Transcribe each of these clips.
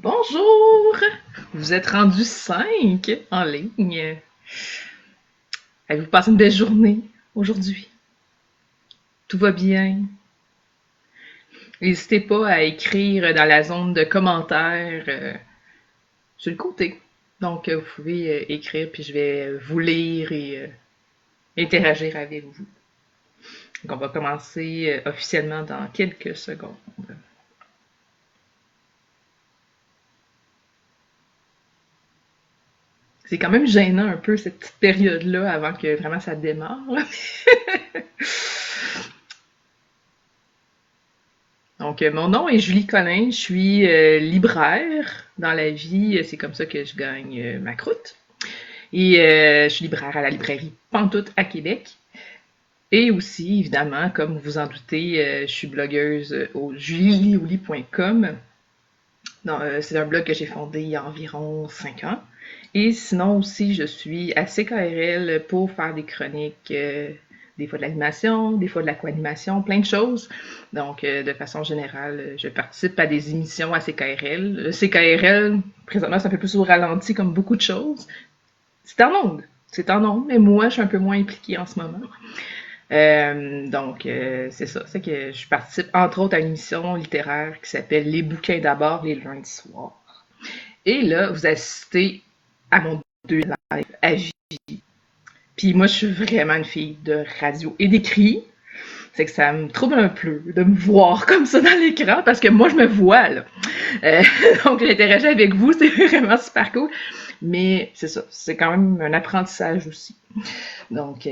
Bonjour! Vous êtes rendu 5 en ligne. Avez-vous passé une belle journée aujourd'hui? Tout va bien? N'hésitez pas à écrire dans la zone de commentaires sur le côté. Donc, vous pouvez écrire, puis je vais vous lire et interagir avec vous. Donc, on va commencer officiellement dans quelques secondes. C'est quand même gênant un peu cette petite période-là avant que vraiment ça démarre. Donc, mon nom est Julie Collin, je suis libraire dans la vie, c'est comme ça que je gagne ma croûte. Et je suis libraire à la librairie Pantoute à Québec. Et aussi, évidemment, comme vous en doutez, je suis blogueuse au julieliouli.com. C'est un blog que j'ai fondé il y a environ 5 ans. Et sinon aussi, je suis à CKRL pour faire des chroniques, des fois de l'animation, des fois de l'aquanimation, plein de choses. Donc, de façon générale, je participe à des émissions à CKRL. Le CKRL, présentement, c'est un peu plus au ralenti comme beaucoup de choses. C'est en ondes. C'est en ondes, mais moi, je suis un peu moins impliquée en ce moment. C'est ça. C'est que je participe entre autres à une émission littéraire qui s'appelle Les bouquins d'abord les lundis soirs. Et là, vous assistez à mon deuxième live à vie. Puis moi, je suis vraiment une fille de radio et d'écrit. C'est que ça me trouble un peu de me voir comme ça dans l'écran parce que moi, je me vois, là. Donc, l'interagir avec vous, c'est vraiment super cool. Mais c'est ça, c'est quand même un apprentissage aussi. Donc,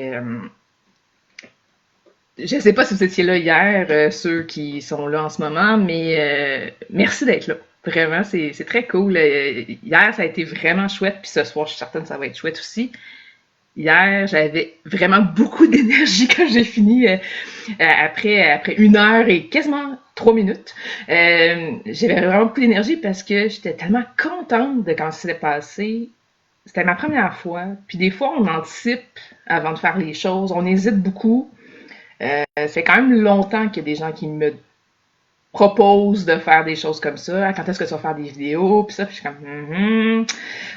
je sais pas si vous étiez là hier, ceux qui sont là en ce moment, mais merci d'être là. Vraiment, c'est très cool. Hier, ça a été vraiment chouette, puis ce soir, je suis certaine que ça va être chouette aussi. Hier, j'avais vraiment beaucoup d'énergie quand j'ai fini après 1 heure et quasiment 3 minutes. J'avais vraiment beaucoup d'énergie parce que j'étais tellement contente de quand ça s'est passé. C'était ma première fois. Puis des fois, on anticipe avant de faire les choses. On hésite beaucoup. Ça fait quand même longtemps qu'il y a des gens qui me proposent de faire des choses comme ça. Quand est-ce que tu vas faire des vidéos? Puis ça, puis je suis comme,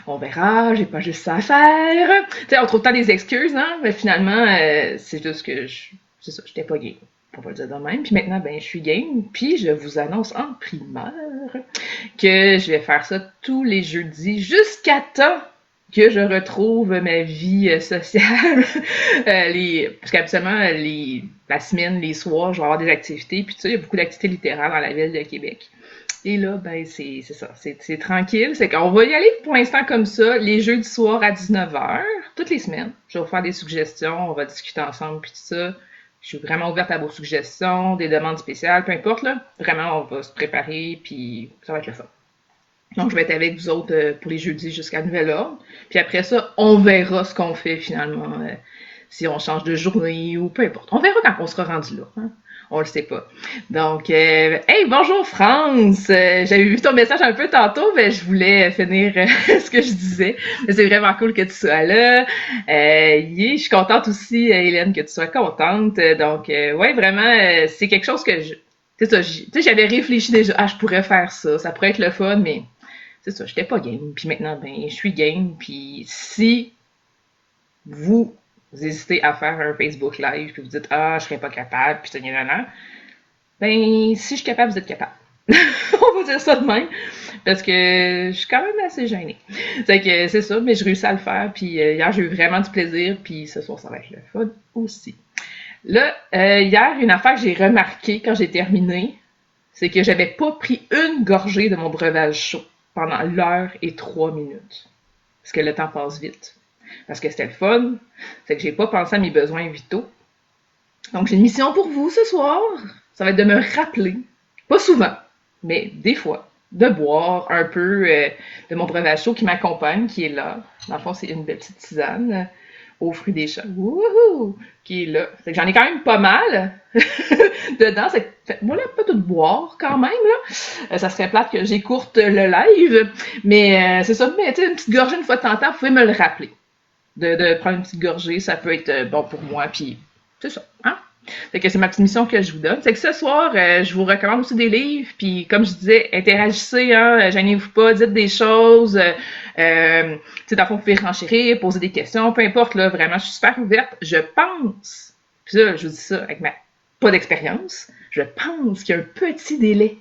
on verra, j'ai pas juste ça à faire. Tu sais, on trouve tant des excuses, hein? Mais finalement, c'est juste que c'est ça, j'étais pas game. On va le dire de même. Puis maintenant, ben, je suis game. Puis je vous annonce en primeur que je vais faire ça tous les jeudis jusqu'à temps que je retrouve ma vie sociale. Parce qu'habituellement, la semaine, les soirs, je vais avoir des activités. Puis tu sais, il y a beaucoup d'activités littéraires dans la ville de Québec. Et là, ben, c'est ça. C'est tranquille. C'est qu'on va y aller pour l'instant comme ça, les jeudis soirs à 19h, toutes les semaines. Je vais vous faire des suggestions, on va discuter ensemble, puis tout ça. Je suis vraiment ouverte à vos suggestions, des demandes spéciales, peu importe, là. Vraiment, on va se préparer, puis ça va être le fun. Donc, je vais être avec vous autres pour les jeudis jusqu'à nouvel ordre. Puis après ça, on verra ce qu'on fait finalement, si on change de journée ou peu importe. On verra quand on sera rendu là. Hein? On le sait pas. Donc, hey, bonjour France! J'avais vu ton message un peu tantôt, mais je voulais finir ce que je disais. C'est vraiment cool que tu sois là. Je suis contente aussi, Hélène, que tu sois contente. Donc, ouais, vraiment, c'est quelque chose que je... C'est ça, tu sais, j'avais réfléchi déjà, je pourrais faire ça, ça pourrait être le fun, mais c'est ça, j'étais pas game. Puis maintenant, ben, je suis game. Puis si vous hésitez à faire un Facebook Live, puis vous dites, je serais pas capable, puis ben, si je suis capable, vous êtes capable. On va dire ça de même, parce que je suis quand même assez gênée. C'est que c'est ça, mais je réussis à le faire, puis hier, j'ai eu vraiment du plaisir, puis ce soir, ça va être le fun aussi. Là, hier, une affaire que j'ai remarquée quand j'ai terminé, c'est que j'avais pas pris une gorgée de mon breuvage chaud pendant l'heure et 3 minutes. Parce que le temps passe vite. Parce que c'était le fun. C'est que j'ai pas pensé à mes besoins vitaux. Donc, j'ai une mission pour vous ce soir. Ça va être de me rappeler, pas souvent, mais des fois, de boire un peu de mon breuvage chaud qui m'accompagne, qui est là. Dans le fond, c'est une belle petite tisane aux fruits des champs. Wouhou! Qui est là. C'est que j'en ai quand même pas mal dedans. Moi, là, pas tout boire quand même, là. Ça serait plate que j'écourte le live. Mais c'est ça. Mais tu sais, une petite gorgée une fois de temps en temps, vous pouvez me le rappeler. De prendre une petite gorgée, ça peut être bon pour moi. Puis, c'est ça. Hein? Fait que c'est ma petite mission que je vous donne. C'est que ce soir, je vous recommande aussi des livres, puis comme je disais, interagissez, hein, gênez-vous pas, dites des choses, tu sais, dans le fond, vous pouvez renchérir, poser des questions, peu importe, là, vraiment, je suis super ouverte. Je pense, puis là, je vous dis ça avec ma pas d'expérience, je pense qu'il y a un petit délai.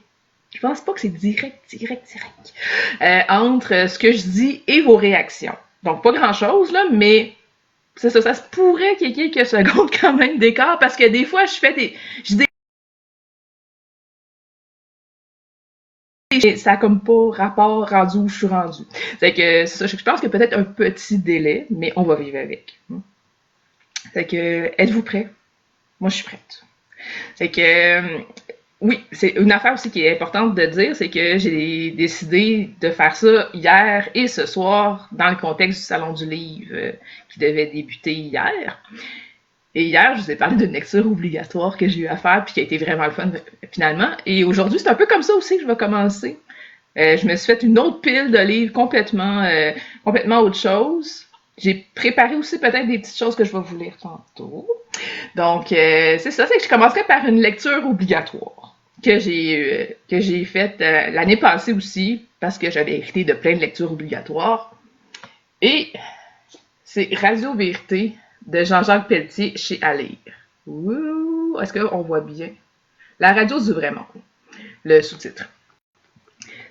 Je pense pas que c'est direct, entre ce que je dis et vos réactions. Donc, pas grand-chose, là, mais c'est ça, ça se pourrait qu'il y ait quelques secondes quand même d'écart, parce que des fois, je dis ça a comme pas rapport rendu où je suis rendu. C'est que, c'est ça, je pense que peut-être un petit délai, mais on va vivre avec. Fait que, êtes-vous prêts? Moi, je suis prête. Fait que, oui, c'est une affaire aussi qui est importante de dire, c'est que j'ai décidé de faire ça hier et ce soir dans le contexte du Salon du Livre qui devait débuter hier. Et hier, je vous ai parlé d'une lecture obligatoire que j'ai eu à faire puis qui a été vraiment le fun finalement. Et aujourd'hui, c'est un peu comme ça aussi que je vais commencer. Je me suis fait une autre pile de livres complètement autre chose. J'ai préparé aussi peut-être des petites choses que je vais vous lire tantôt. Donc, c'est ça, c'est que je commencerai par une lecture obligatoire que j'ai faite l'année passée aussi, parce que j'avais hérité de plein de lectures obligatoires. Et c'est Radio Vérité de Jean-Jacques Pelletier chez À lire. Ouh, est-ce qu'on voit bien? La radio du vrai monde, le sous-titre.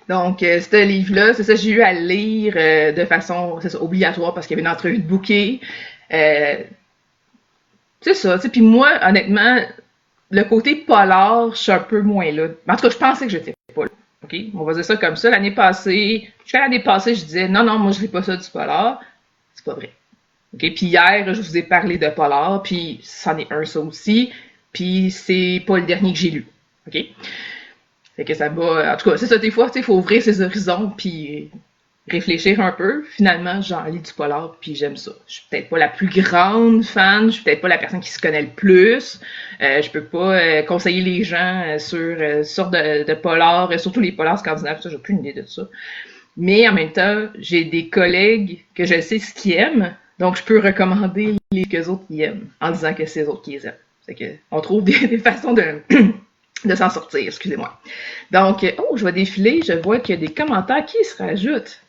Donc, ce livre-là, c'est ça, j'ai eu à lire de façon obligatoire parce qu'il y avait une entrevue de bouquet. C'est ça, tu sais, puis moi, honnêtement, le côté polar, je suis un peu moins là. En tout cas, je pensais que j'étais pas là. OK? On va dire ça comme ça. Jusqu'à l'année passée, je disais, non, moi, je lis pas ça du polar. C'est pas vrai. OK? Puis hier, je vous ai parlé de polar, puis c'en est un, ça aussi. Puis c'est pas le dernier que j'ai lu. OK? Fait que ça va. En tout cas, c'est ça, des fois, tu sais, il faut ouvrir ses horizons, puis réfléchir un peu. Finalement, j'en lis du polar, puis j'aime ça. Je suis peut-être pas la plus grande fan, je suis peut-être pas la personne qui se connaît le plus. Je peux pas conseiller les gens sur sortes de polars, surtout les polars scandinaves, ça, j'ai aucune idée de ça. Mais en même temps, j'ai des collègues que je sais ce qu'ils aiment, donc je peux recommander les que autres qui aiment, en disant que c'est eux autres qui les aiment. C'est que on trouve des façons de s'en sortir, excusez-moi. Donc, je vais défiler, je vois qu'il y a des commentaires qui se rajoutent.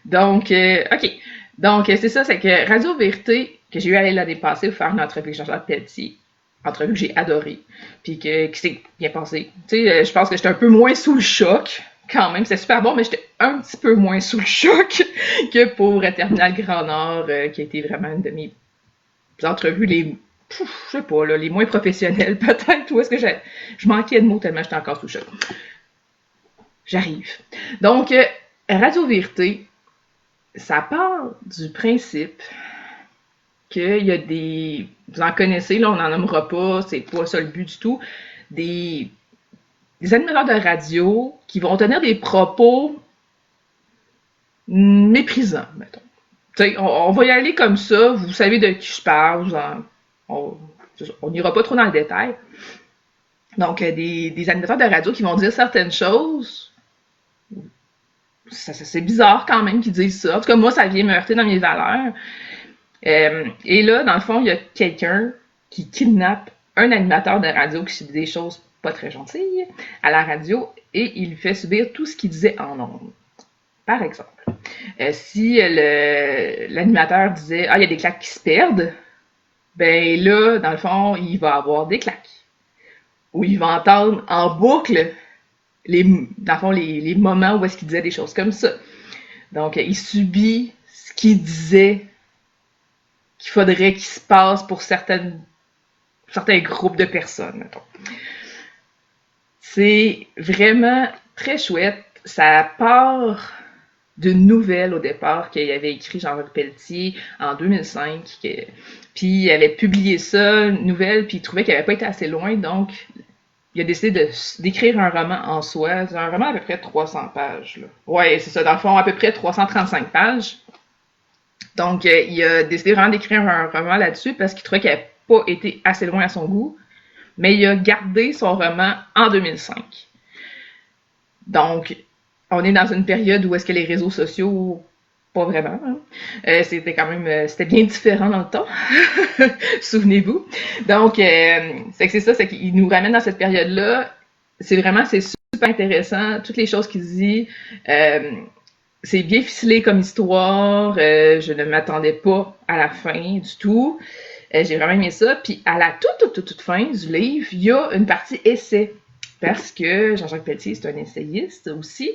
Donc, OK. Donc, c'est ça, c'est que Radio Vérité, que j'ai eu à aller l'année passée pour faire une entrevue avec Jean-Jacques Pelletier, entrevue que j'ai adorée, puis qui s'est bien passée. Tu sais, je pense que j'étais un peu moins sous le choc, quand même, c'est super bon, mais j'étais un petit peu moins sous le choc que pour Terminal Grand Nord, qui a été vraiment une de mes entrevues je sais pas, là, les moins professionnelles, peut-être, ou est-ce que je manquais de mots tellement j'étais encore sous le choc. J'arrive. Donc, Radio Vérité, ça part du principe qu'il y a des... Vous en connaissez, là, on n'en nommera pas, c'est pas ça le but du tout. Des animateurs de radio qui vont tenir des propos méprisants, mettons. T'sais, on va y aller comme ça, vous savez de qui je parle, on n'ira pas trop dans le détail. Donc, des animateurs de radio qui vont dire certaines choses. C'est bizarre quand même qu'ils disent ça. En tout cas, moi, ça vient me heurter dans mes valeurs. Et là, dans le fond, il y a quelqu'un qui kidnappe un animateur de radio qui dit des choses pas très gentilles à la radio et il lui fait subir tout ce qu'il disait en ondes. Par exemple, si l'animateur disait « Ah, il y a des claques qui se perdent », ben là, dans le fond, il va avoir des claques. Ou il va entendre en boucle dans le fond, les moments où est-ce qu'il disait des choses comme ça. Donc, il subit ce qu'il disait qu'il faudrait qu'il se passe pour certains groupes de personnes, mettons. C'est vraiment très chouette. Ça part d'une nouvelle au départ qu'il avait écrit Jean-Jacques Pelletier en 2005. Puis il avait publié ça, une nouvelle, puis il trouvait qu'il n'avait pas été assez loin, donc il a décidé d'écrire un roman en soi. C'est un roman à peu près 300 pages. Là. Ouais, c'est ça, dans le fond, à peu près 335 pages. Donc, il a décidé vraiment d'écrire un roman là-dessus parce qu'il trouvait qu'il n'avait pas été assez loin à son goût. Mais il a gardé son roman en 2005. Donc, on est dans une période où est-ce que les réseaux sociaux Pas vraiment. Hein. C'était quand même, c'était bien différent dans le temps. Souvenez-vous. Donc, c'est ça, c'est qu'il nous ramène dans cette période-là. C'est super intéressant. Toutes les choses qu'il dit, c'est bien ficelé comme histoire. Je ne m'attendais pas à la fin du tout. J'ai vraiment aimé ça. Puis à la toute fin du livre, il y a une partie essai. Parce que Jean-Jacques Pelletier, c'est un essayiste aussi,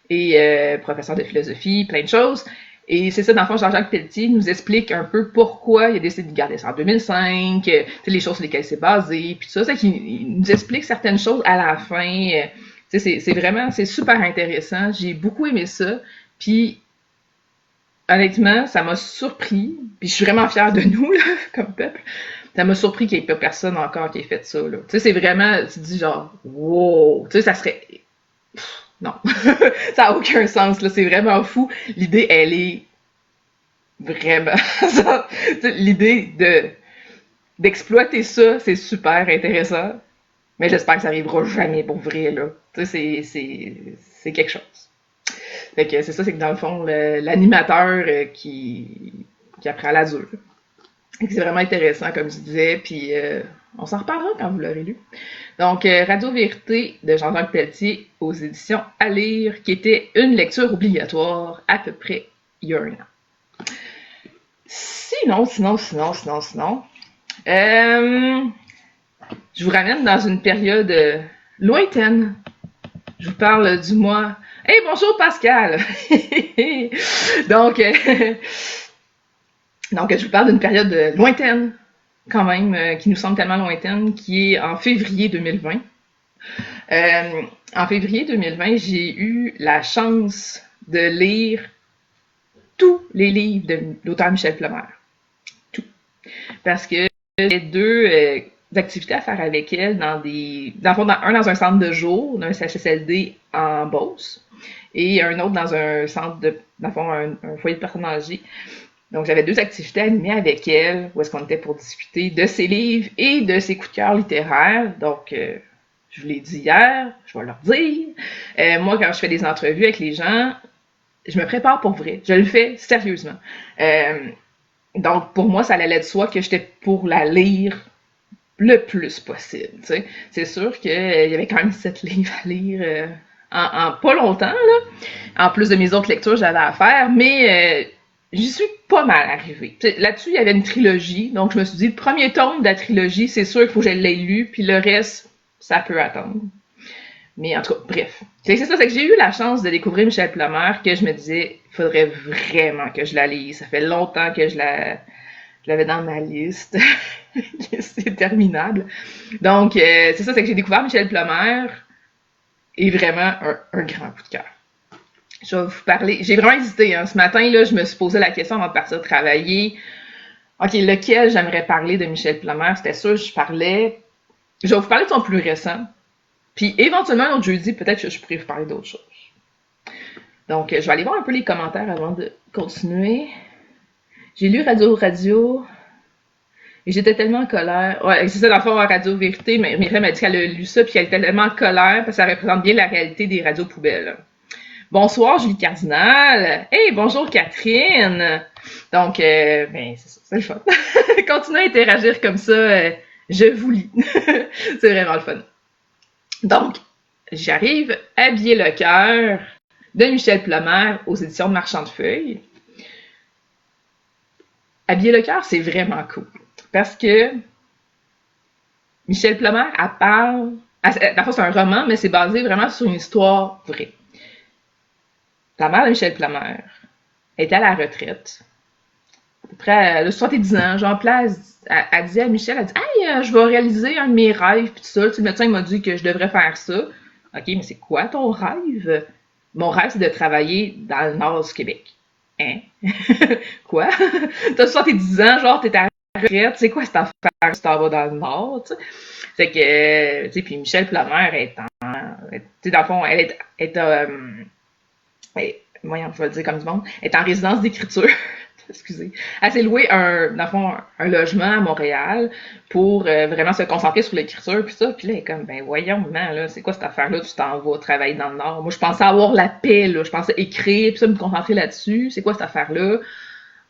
et professeur de philosophie, plein de choses. Et c'est ça, dans le fond, Jean-Jacques Pelletier nous explique un peu pourquoi il a décidé de garder ça en 2005, les choses sur lesquelles c'est basé, puis tout ça. C'est qu'il nous explique certaines choses à la fin. C'est vraiment, c'est super intéressant. J'ai beaucoup aimé ça. Puis, honnêtement, ça m'a surpris. Puis, je suis vraiment fière de nous, là, comme peuple. Ça m'a surpris qu'il n'y ait pas personne encore qui ait fait ça, là. Tu sais, c'est vraiment, tu te dis genre, wow! Tu sais, ça serait, non. Ça n'a aucun sens, là. C'est vraiment fou. L'idée, elle est vraiment, l'idée d'exploiter ça, c'est super intéressant. Mais j'espère que ça arrivera jamais pour vrai, là. Tu sais, c'est quelque chose. Fait que c'est ça, c'est que dans le fond, l'animateur qui apprend à la dure. C'est vraiment intéressant, comme je disais, puis on s'en reparlera quand vous l'aurez lu. Donc, Radio Vérité de Jean-Jacques Pelletier aux éditions à lire, qui était une lecture obligatoire à peu près il y a un an. Sinon, je vous ramène dans une période lointaine. Je vous parle du mois. Hey, bonjour Pascal! Donc, je vous parle d'une période lointaine, quand même, qui nous semble tellement lointaine, qui est en février 2020. En février 2020, j'ai eu la chance de lire tous les livres de l'auteur Michel Plomer. Tout. Parce que j'ai deux activités à faire avec elle dans un centre de jour, d'un CHSLD en Beauce, et un autre dans un centre un foyer de personnes âgées. Donc, j'avais deux activités animées avec elle, où est-ce qu'on était pour discuter de ses livres et de ses coups de cœur littéraires. Donc, je vous l'ai dit hier, je vais leur dire. Moi, quand je fais des entrevues avec les gens, je me prépare pour vrai. Je le fais sérieusement. Donc, pour moi, ça allait de soi que j'étais pour la lire le plus possible. T'sais. C'est sûr qu'il y avait quand même 7 livres à lire en pas longtemps. Là. En plus de mes autres lectures, j'avais à faire, mais j'y suis pas mal arrivée. Là-dessus, il y avait une trilogie, donc je me suis dit, le premier tome de la trilogie, c'est sûr qu'il faut que je l'aie lu, puis le reste, ça peut attendre. Mais en tout cas, bref. C'est ça, c'est que j'ai eu la chance de découvrir Michel Plomer, que je me disais, il faudrait vraiment que je la lise. Ça fait longtemps que je l'avais dans ma liste. C'est interminable. Donc, c'est ça, c'est que j'ai découvert Michel Plomer, et vraiment un grand coup de cœur. Je vais vous parler. J'ai vraiment hésité. Hein. Ce matin, là, je me suis posé la question avant de partir travailler. OK, lequel j'aimerais parler de Michel Plomer? C'était sûr, je vais vous parler de son plus récent. Puis éventuellement, l'autre jeudi, peut-être que je pourrais vous parler d'autres choses. Donc, je vais aller voir un peu les commentaires avant de continuer. J'ai lu Radio. Et j'étais tellement en colère. Ouais, c'est ça, dans le fond, à Radio Vérité, Myriam m'a dit qu'elle a lu ça, puis qu'elle était tellement en colère, parce que ça représente bien la réalité des radios poubelles. Bonsoir, Julie Cardinal. Hey, bonjour, Catherine. Donc, c'est ça, c'est le fun. Continuez à interagir comme ça, je vous lis. C'est vraiment le fun. Donc, j'arrive, Habiller le cœur de Michel Plomer aux éditions de Marchand de Feuilles. Habiller le cœur, c'est vraiment cool. Parce que Michel Plomer, elle parle. D'abord, c'est un roman, mais c'est basé vraiment sur une histoire vraie. La mère de Michel Plomer était à la retraite. À peu près à 70 ans, genre, elle dit à Michel, elle dit « Hey, je vais réaliser un de mes rêves, puis tout ça. Le médecin m'a dit que je devrais faire ça. » OK, mais c'est quoi ton rêve? Mon rêve, c'est de travailler dans le nord du Québec. Hein? Quoi? T'as 70 ans, genre, t'es à la retraite. C'est quoi cette affaire si t'en vas dans le nord, tu sais? Fait que, tu sais, puis Michel Plomer est tu sais, dans le fond, elle est voyons, je vais le dire comme du monde, est en résidence d'écriture. excusez, elle s'est louée dans le fond, un logement à Montréal pour vraiment se concentrer sur l'écriture puis ça. Puis là, elle est comme, ben voyons, maman, là, c'est quoi cette affaire-là? Tu t'en vas travailler dans le Nord. Moi, je pensais avoir la paix, là. Je pensais écrire puis ça, me concentrer là-dessus. C'est quoi cette affaire-là?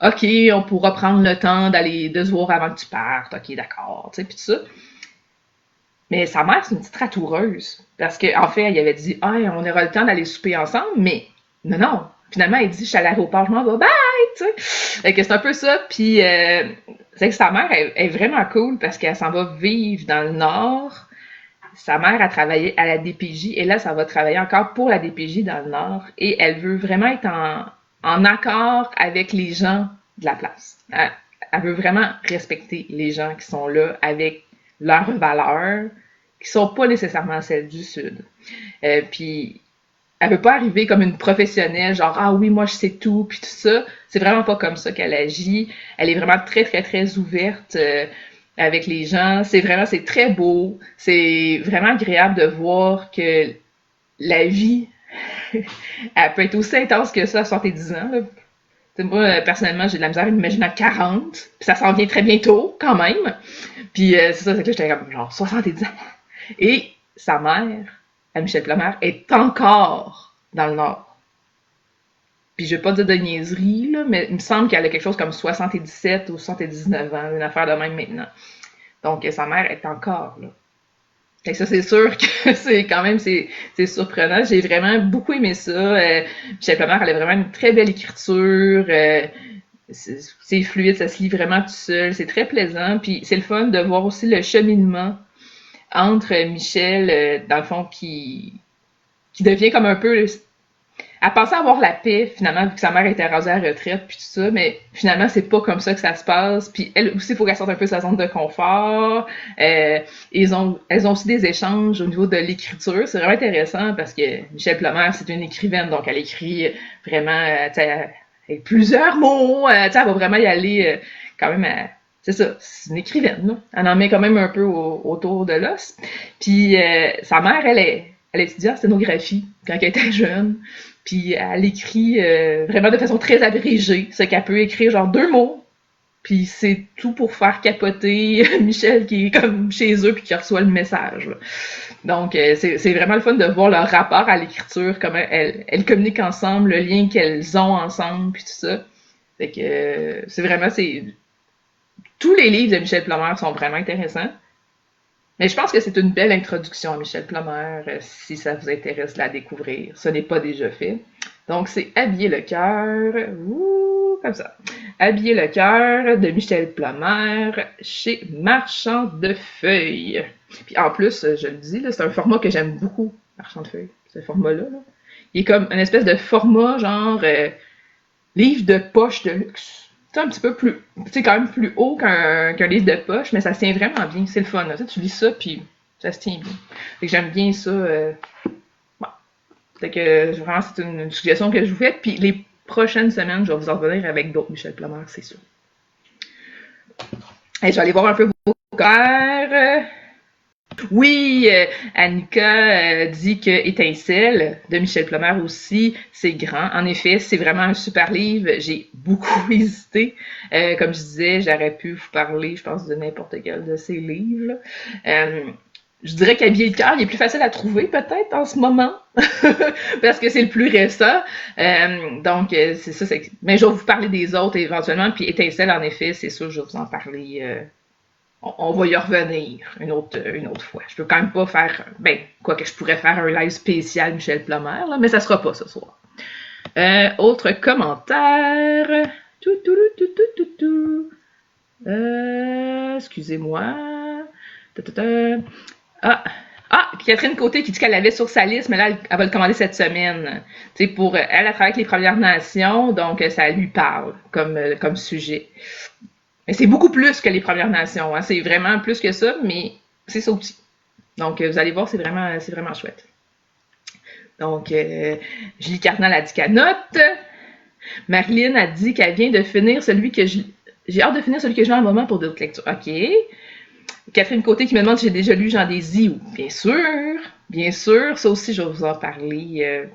OK, on pourra prendre le temps de se voir avant que tu partes. OK, d'accord, tu sais, puis tout ça. Mais sa mère, c'est une petite ratoureuse. Parce qu'en fait, elle avait dit, ah, on aura le temps d'aller souper ensemble, mais non, non. Finalement, elle dit, je suis à l'aéroport, je m'en vais, bye, tu sais. Fait que c'est un peu ça. Puis, c'est que sa mère est vraiment cool parce qu'elle s'en va vivre dans le Nord. Sa mère a travaillé à la DPJ et là, ça va travailler encore pour la DPJ dans le Nord. Et elle veut vraiment être en accord avec les gens de la place. Elle veut vraiment respecter les gens qui sont là avec leurs valeurs, qui sont pas nécessairement celles du Sud. Puis elle veut pas arriver comme une professionnelle, genre ah oui moi je sais tout puis tout ça. C'est vraiment pas comme ça qu'elle agit. Elle est vraiment très très très ouverte avec les gens. C'est très beau. C'est vraiment agréable de voir que la vie elle peut être aussi intense que ça à 70 ans. Là. Moi, personnellement, j'ai de la misère à m'imaginer à 40, puis ça s'en vient très bientôt, quand même. Puis c'est ça, c'est que là, j'étais comme genre 70 ans. Et sa mère, à Michel Plomer, est encore dans le Nord. Puis je vais pas dire de niaiserie, là, mais il me semble qu'elle a quelque chose comme 77 ou 79 ans, une affaire de même maintenant. Donc sa mère est encore là. Fait que ça, c'est sûr que c'est quand même, c'est surprenant. J'ai vraiment beaucoup aimé ça. Michel Plomer, elle a vraiment une très belle écriture. C'est fluide, ça se lit vraiment tout seul. C'est très plaisant. Puis c'est le fun de voir aussi le cheminement entre Michel, dans le fond, qui devient comme un peu... Elle pensait avoir la paix, finalement, vu que sa mère était rendue à la retraite, puis tout ça, mais finalement, c'est pas comme ça que ça se passe. Puis elle aussi, il faut qu'elle sorte un peu de sa zone de confort. Elles ont aussi des échanges au niveau de l'écriture. C'est vraiment intéressant parce que Michel Plomer, c'est une écrivaine, donc elle écrit vraiment, avec plusieurs mots. Elle va vraiment y aller quand même c'est ça, c'est une écrivaine, là. Elle en met quand même un peu autour de l'os. Puis sa mère, elle étudiait en sténographie quand elle était jeune. Puis elle écrit vraiment de façon très abrégée. C'est qu'elle peut écrire genre 2 mots. Puis c'est tout pour faire capoter Michel qui est comme chez eux puis qui reçoit le message. Là. Donc c'est vraiment le fun de voir leur rapport à l'écriture, comment elles communiquent ensemble, le lien qu'elles ont ensemble puis tout ça. Fait que c'est tous les livres de Michel Plomer sont vraiment intéressants. Mais je pense que c'est une belle introduction à Michel Plomer, si ça vous intéresse de la découvrir. Ce n'est pas déjà fait. Donc, c'est Habiller le cœur, comme ça. Habiller le cœur de Michel Plomer chez Marchand de Feuilles. Puis en plus, je le dis, c'est un format que j'aime beaucoup, Marchand de Feuilles, ce format-là. Là. Il est comme une espèce de format genre livre de poche de luxe. C'est un petit peu plus, c'est quand même plus haut qu'un livre de poche, mais ça se tient vraiment bien. C'est le fun. Là. Tu lis ça, puis ça se tient bien. Fait que j'aime bien ça. Bon. Fait que vraiment, c'est une suggestion que je vous fais. Puis les prochaines semaines, je vais vous en revenir avec d'autres Michel Plomer, c'est sûr. Et je vais aller voir un peu vos commentaires. Oui, Annika dit que Étincelle de Michel Plomer aussi, c'est grand. En effet, c'est vraiment un super livre. J'ai beaucoup hésité. Comme je disais, j'aurais pu vous parler, je pense, de n'importe quel de ces livres. Je dirais qu'Habiller le cœur, il est plus facile à trouver peut-être en ce moment, parce que c'est le plus récent. Donc, c'est ça. Mais je vais vous parler des autres éventuellement. Puis Étincelle, en effet, c'est sûr, je vais vous en parler. On va y revenir une autre fois. Je peux quand même pas faire... quoi que je pourrais faire un live spécial Michel Plomer, là, mais ça sera pas ce soir. Autre commentaire. Excusez-moi. Catherine Côté qui dit qu'elle l'avait sur sa liste, mais là, elle va le commander cette semaine. Tu sais, pour elle travaille avec les Premières Nations, donc ça lui parle comme sujet. Mais c'est beaucoup plus que les Premières Nations. Hein. C'est vraiment plus que ça, mais c'est ça aussi. Donc, vous allez voir, c'est vraiment chouette. Donc, Julie Cardinal a dit qu'elle note. Marilyn a dit qu'elle vient de finir celui que j'ai hâte de finir celui que j'ai en moment pour d'autres lectures. OK. Catherine Côté qui me demande si j'ai déjà lu Jean Désy. Bien sûr. Ça aussi, je vais vous en parler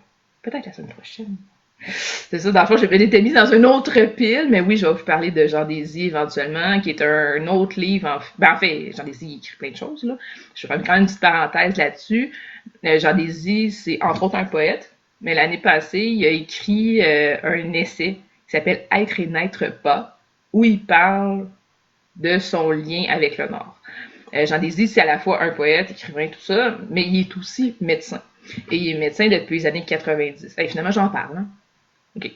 peut-être la semaine prochaine. C'est ça, dans le fond, j'ai été mise dans une autre pile, mais oui, je vais vous parler de Jean Désy éventuellement, qui est un autre livre. En fait, Jean Désy, il écrit plein de choses, là. Je vais faire quand même une petite parenthèse là-dessus. Jean Désy, c'est entre autres un poète, mais l'année passée, il a écrit un essai qui s'appelle Être et n'être pas, où il parle de son lien avec le Nord. Jean Désy, c'est à la fois un poète, écrivain, tout ça, mais il est aussi médecin. Et il est médecin depuis les années 90. Et finalement, j'en parle, hein. OK.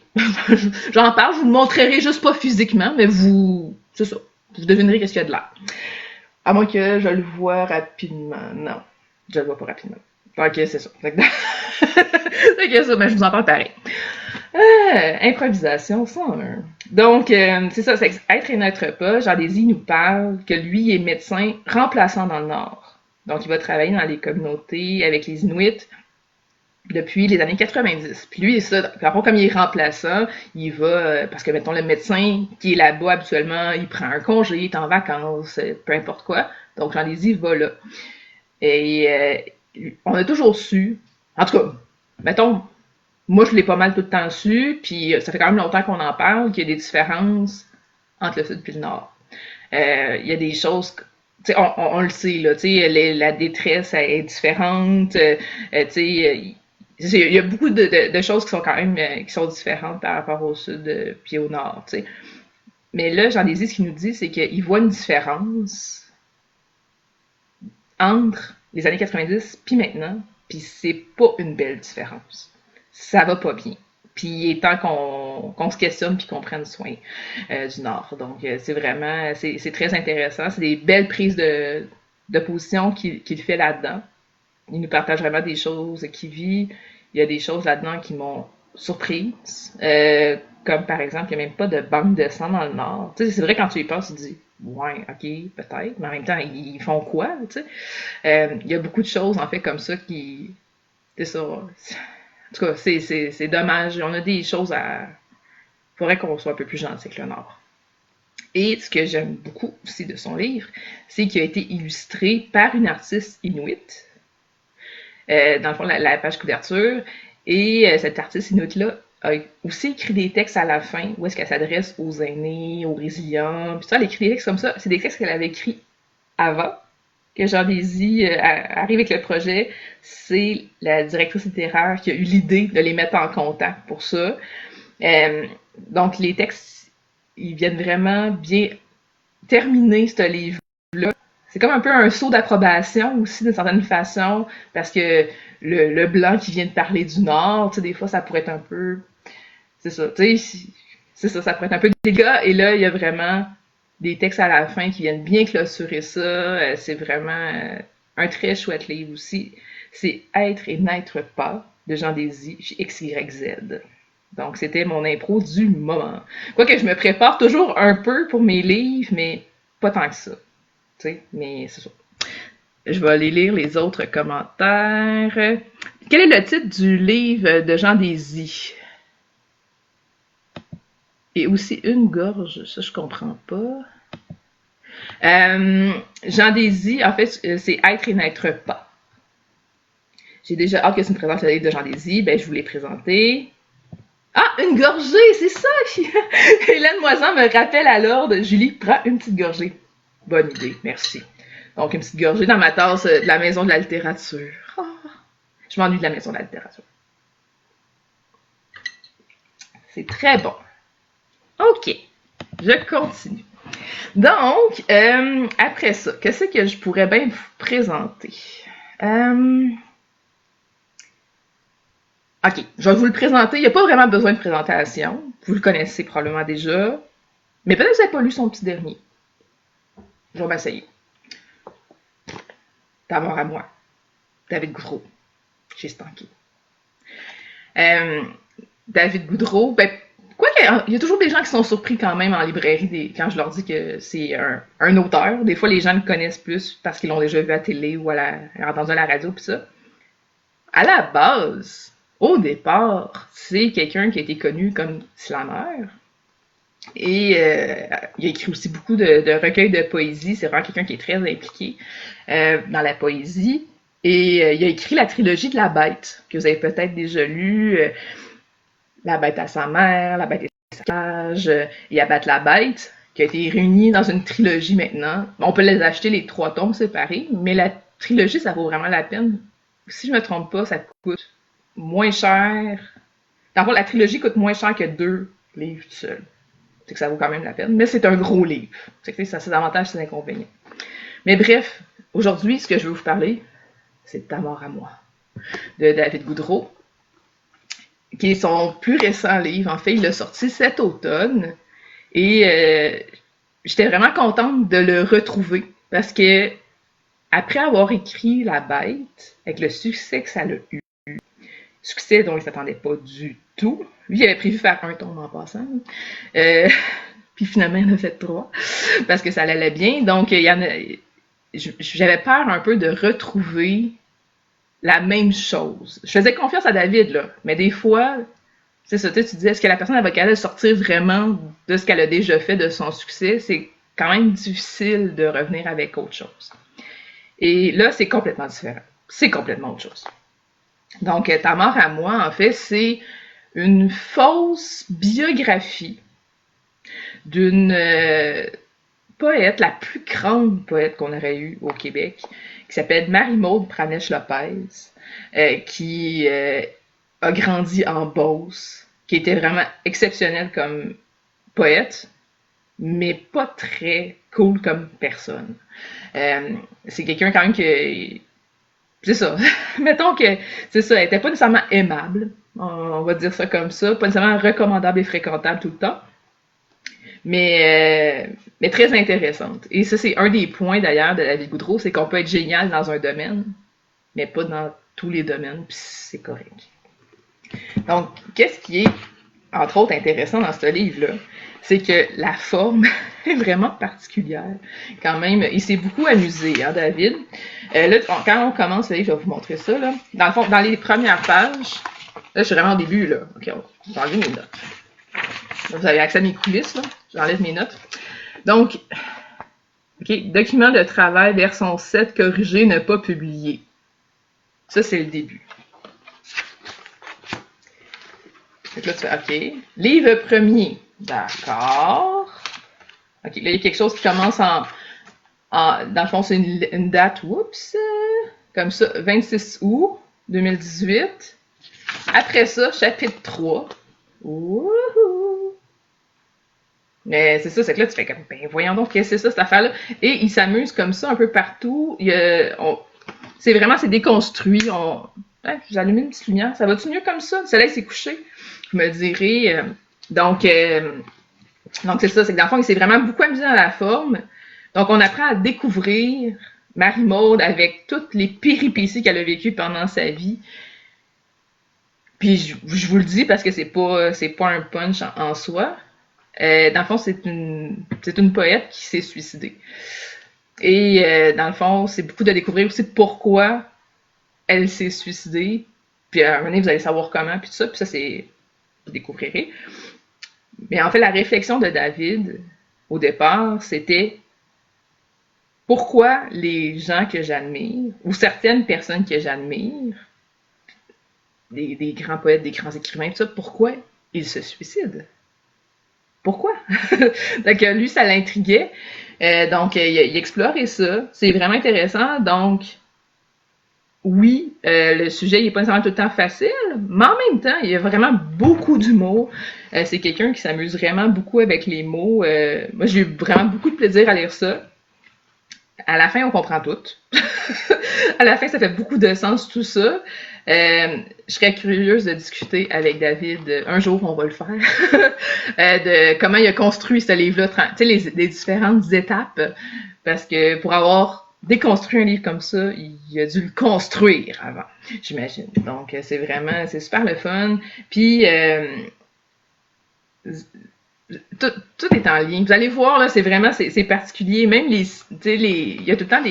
J'en parle, je vous le montrerai juste pas physiquement, mais c'est ça. Vous devinerez qu'est-ce qu'il y a de là. À moins que je le vois rapidement. Non, je le vois pas rapidement. OK, c'est ça. C'est que ça, mais je vous en parle pareil. Improvisation 101. Donc, c'est ça, c'est être et n'être pas. Jean Désy nous parle que lui est médecin remplaçant dans le Nord. Donc, il va travailler dans les communautés avec les Inuits depuis les années 90. Puis lui, ça, comme il est remplaçant, il va, parce que mettons le médecin qui est là-bas habituellement, il prend un congé, il est en vacances, peu importe quoi. Donc Jean Désy va là. Et on a toujours su, en tout cas, mettons, moi je l'ai pas mal tout le temps su, puis ça fait quand même longtemps qu'on en parle, qu'il y a des différences entre le sud et le nord. Il y a des choses, tu sais, on le sait, là, tu sais, la détresse est différente, tu sais, il y a beaucoup de choses qui sont quand même qui sont différentes par rapport au sud puis au nord, tu sais. Mais là, Jean Désy, ce qu'il nous dit, c'est qu'il voit une différence entre les années 90 puis maintenant, puis c'est pas une belle différence. Ça va pas bien. Puis il est temps qu'on se questionne puis qu'on prenne soin du Nord. Donc c'est vraiment, c'est très intéressant. C'est des belles prises de position qu'il fait là-dedans. Il nous partage vraiment des choses qu'il vit. Il y a des choses là-dedans qui m'ont surprise. Comme par exemple, il n'y a même pas de banque de sang dans le Nord. Tu sais, c'est vrai, quand tu y penses, tu te dis, ouais, ok, peut-être, mais en même temps, ils font quoi, tu sais? Il y a beaucoup de choses, en fait, comme ça qui... C'est ça. En tout cas, c'est dommage. On a des choses à... Il faudrait qu'on soit un peu plus gentil avec le Nord. Et ce que j'aime beaucoup aussi de son livre, c'est qu'il a été illustré par une artiste inuite. Dans le fond, la page couverture. Et cette artiste inuite-là a aussi écrit des textes à la fin où est-ce qu'elle s'adresse aux aînés, aux résilients. Puis ça, elle écrit des textes comme ça. C'est des textes qu'elle avait écrits avant que Jean Désy arrive avec le projet. C'est la directrice littéraire qui a eu l'idée de les mettre en contact pour ça. Donc, les textes, ils viennent vraiment bien terminer ce livre-là. C'est comme un peu un saut d'approbation aussi, d'une certaine façon, parce que le blanc qui vient de parler du Nord, tu sais, des fois, ça pourrait être un peu... C'est ça, tu sais, c'est ça, ça pourrait être un peu délicat. Et là, il y a vraiment des textes à la fin qui viennent bien clôturer ça. C'est vraiment un très chouette livre aussi. C'est Être et n'être pas de Jean Désy chez XYZ. Donc, c'était mon impro du moment. Quoique je me prépare toujours un peu pour mes livres, mais pas tant que ça. Tu sais, mais c'est ça. Je vais aller lire les autres commentaires. Quel est le titre du livre de Jean Désy? Et aussi une gorge, ça je comprends pas. Jean Désy, en fait, c'est Être et n'être pas. J'ai déjà hâte que tu me présentes le livre de Jean Désy, ben je vous l'ai présenté. Ah, une gorgée, c'est ça! Hélène Moisan me rappelle à l'ordre. Julie, prends une petite gorgée. Bonne idée, merci. Donc, une petite gorgée dans ma tasse de la Maison de la littérature. Oh, je m'ennuie de la Maison de la littérature. C'est très bon. OK, je continue. Donc, après ça, qu'est-ce que je pourrais bien vous présenter? OK, je vais vous le présenter. Il n'y a pas vraiment besoin de présentation. Vous le connaissez probablement déjà. Mais peut-être que vous n'avez pas lu son petit dernier. Je vais m'essayer. D'avoir à moi. David Goudreau. J'ai stanké. David Goudreau, ben, il y a toujours des gens qui sont surpris quand même en librairie quand je leur dis que c'est un auteur. Des fois, les gens le connaissent plus parce qu'ils l'ont déjà vu à la télé ou entendu à la radio, pis ça. À la base, au départ, c'est quelqu'un qui a été connu comme slammer. Et il a écrit aussi beaucoup de recueils de poésie. C'est vraiment quelqu'un qui est très impliqué dans la poésie. Et il a écrit la trilogie de la Bête, que vous avez peut-être déjà lu. La bête à sa mère, la bête et sa cage, et Abattre la bête, qui a été réunie dans une trilogie maintenant. On peut les acheter les 3 tomes séparés, mais la trilogie, ça vaut vraiment la peine. Si je me trompe pas, ça coûte moins cher. D'abord, la trilogie coûte moins cher que 2 livres tout seul. C'est que ça vaut quand même la peine, mais c'est un gros livre. C'est que ça a ses avantages et ses inconvénients. Mais bref, aujourd'hui, ce que je veux vous parler, c'est Ta mort à moi, de David Goudreau, qui est son plus récent livre. En fait, il l'a sorti cet automne et j'étais vraiment contente de le retrouver parce que après avoir écrit La Bête, avec le succès que ça a eu, succès dont il ne s'attendait pas du tout, lui il avait prévu faire 1 tome en passant, euh, puis finalement il en a fait 3 parce que ça allait bien. Donc j'avais peur un peu de retrouver la même chose. Je faisais confiance à David, là, mais des fois, c'est ça, tu disais, est-ce que la personne va capable de sortir vraiment de ce qu'elle a déjà fait, de son succès? C'est quand même difficile de revenir avec autre chose. Et là, c'est complètement différent. C'est complètement autre chose. Donc, Ta mort à moi, en fait, c'est une fausse biographie d'une poète, la plus grande poète qu'on aurait eue au Québec, qui s'appelle Marie-Maude Pranèche-Lopez, qui a grandi en Beauce, qui était vraiment exceptionnelle comme poète, mais pas très cool comme personne. C'est quelqu'un quand même que... C'est ça. Mettons que, c'est ça, elle était pas nécessairement aimable, on va dire ça comme ça, pas nécessairement recommandable et fréquentable tout le temps, mais très intéressante. Et ça, c'est un des points d'ailleurs de David Goudreau, c'est qu'on peut être génial dans un domaine, mais pas dans tous les domaines, puis c'est correct. Donc, qu'est-ce qui est, entre autres, intéressant dans ce livre-là? C'est que la forme est vraiment particulière. Quand même, il s'est beaucoup amusé, hein, David? Là, quand on commence le livre, je vais vous montrer ça, là. Dans le fond, dans les premières pages, là, je suis vraiment au début, là. OK, on va enlever mes notes. Là, vous avez accès à mes coulisses, là. J'enlève mes notes. Donc, OK, document de travail, version 7, corrigé, ne pas publié. Ça, c'est le début. Donc là, tu fais OK. Livre premier. D'accord. OK, là, il y a quelque chose qui commence dans le fond, c'est une date, oups, comme ça, 26 août 2018. Après ça, chapitre 3. Wouhou! Mais c'est ça, c'est que là, tu fais comme, ben voyons donc, qu'est-ce que c'est ça, cette affaire-là? Et il s'amuse comme ça un peu partout. C'est vraiment, c'est déconstruit. J'ai allumé une petite lumière. Ça va-tu mieux comme ça? Le soleil s'est couché. Je me dirais. Donc, c'est ça, c'est que dans le fond, il s'est vraiment beaucoup amusé dans la forme. Donc, on apprend à découvrir Marie-Maude avec toutes les péripéties qu'elle a vécues pendant sa vie. Puis, je vous le dis parce que c'est pas un punch en soi. Dans le fond, c'est une poète qui s'est suicidée. Et dans le fond, c'est beaucoup de découvrir aussi pourquoi elle s'est suicidée. Puis à un moment donné, vous allez savoir comment, puis tout ça. Puis ça, vous découvrirez. Mais en fait, la réflexion de David, au départ, c'était pourquoi les gens que j'admire, ou certaines personnes que j'admire, des grands poètes, des grands écrivains, tout ça, pourquoi ils se suicident? Pourquoi? Donc, lui, ça l'intriguait. Donc, il explorait ça. C'est vraiment intéressant. Donc, oui, le sujet n'est pas nécessairement tout le temps facile, mais en même temps, il y a vraiment beaucoup d'humour. C'est quelqu'un qui s'amuse vraiment beaucoup avec les mots. Moi, j'ai eu vraiment beaucoup de plaisir à lire ça. À la fin, on comprend tout. À la fin, ça fait beaucoup de sens, tout ça. Je serais curieuse de discuter avec David. Un jour, on va le faire. De comment il a construit ce livre-là. Tu sais, les différentes étapes. Parce que pour avoir déconstruit un livre comme ça, il a dû le construire avant, j'imagine. Donc, c'est super le fun. Puis, tout est en ligne. Vous allez voir, là, c'est particulier. Même il y a tout le temps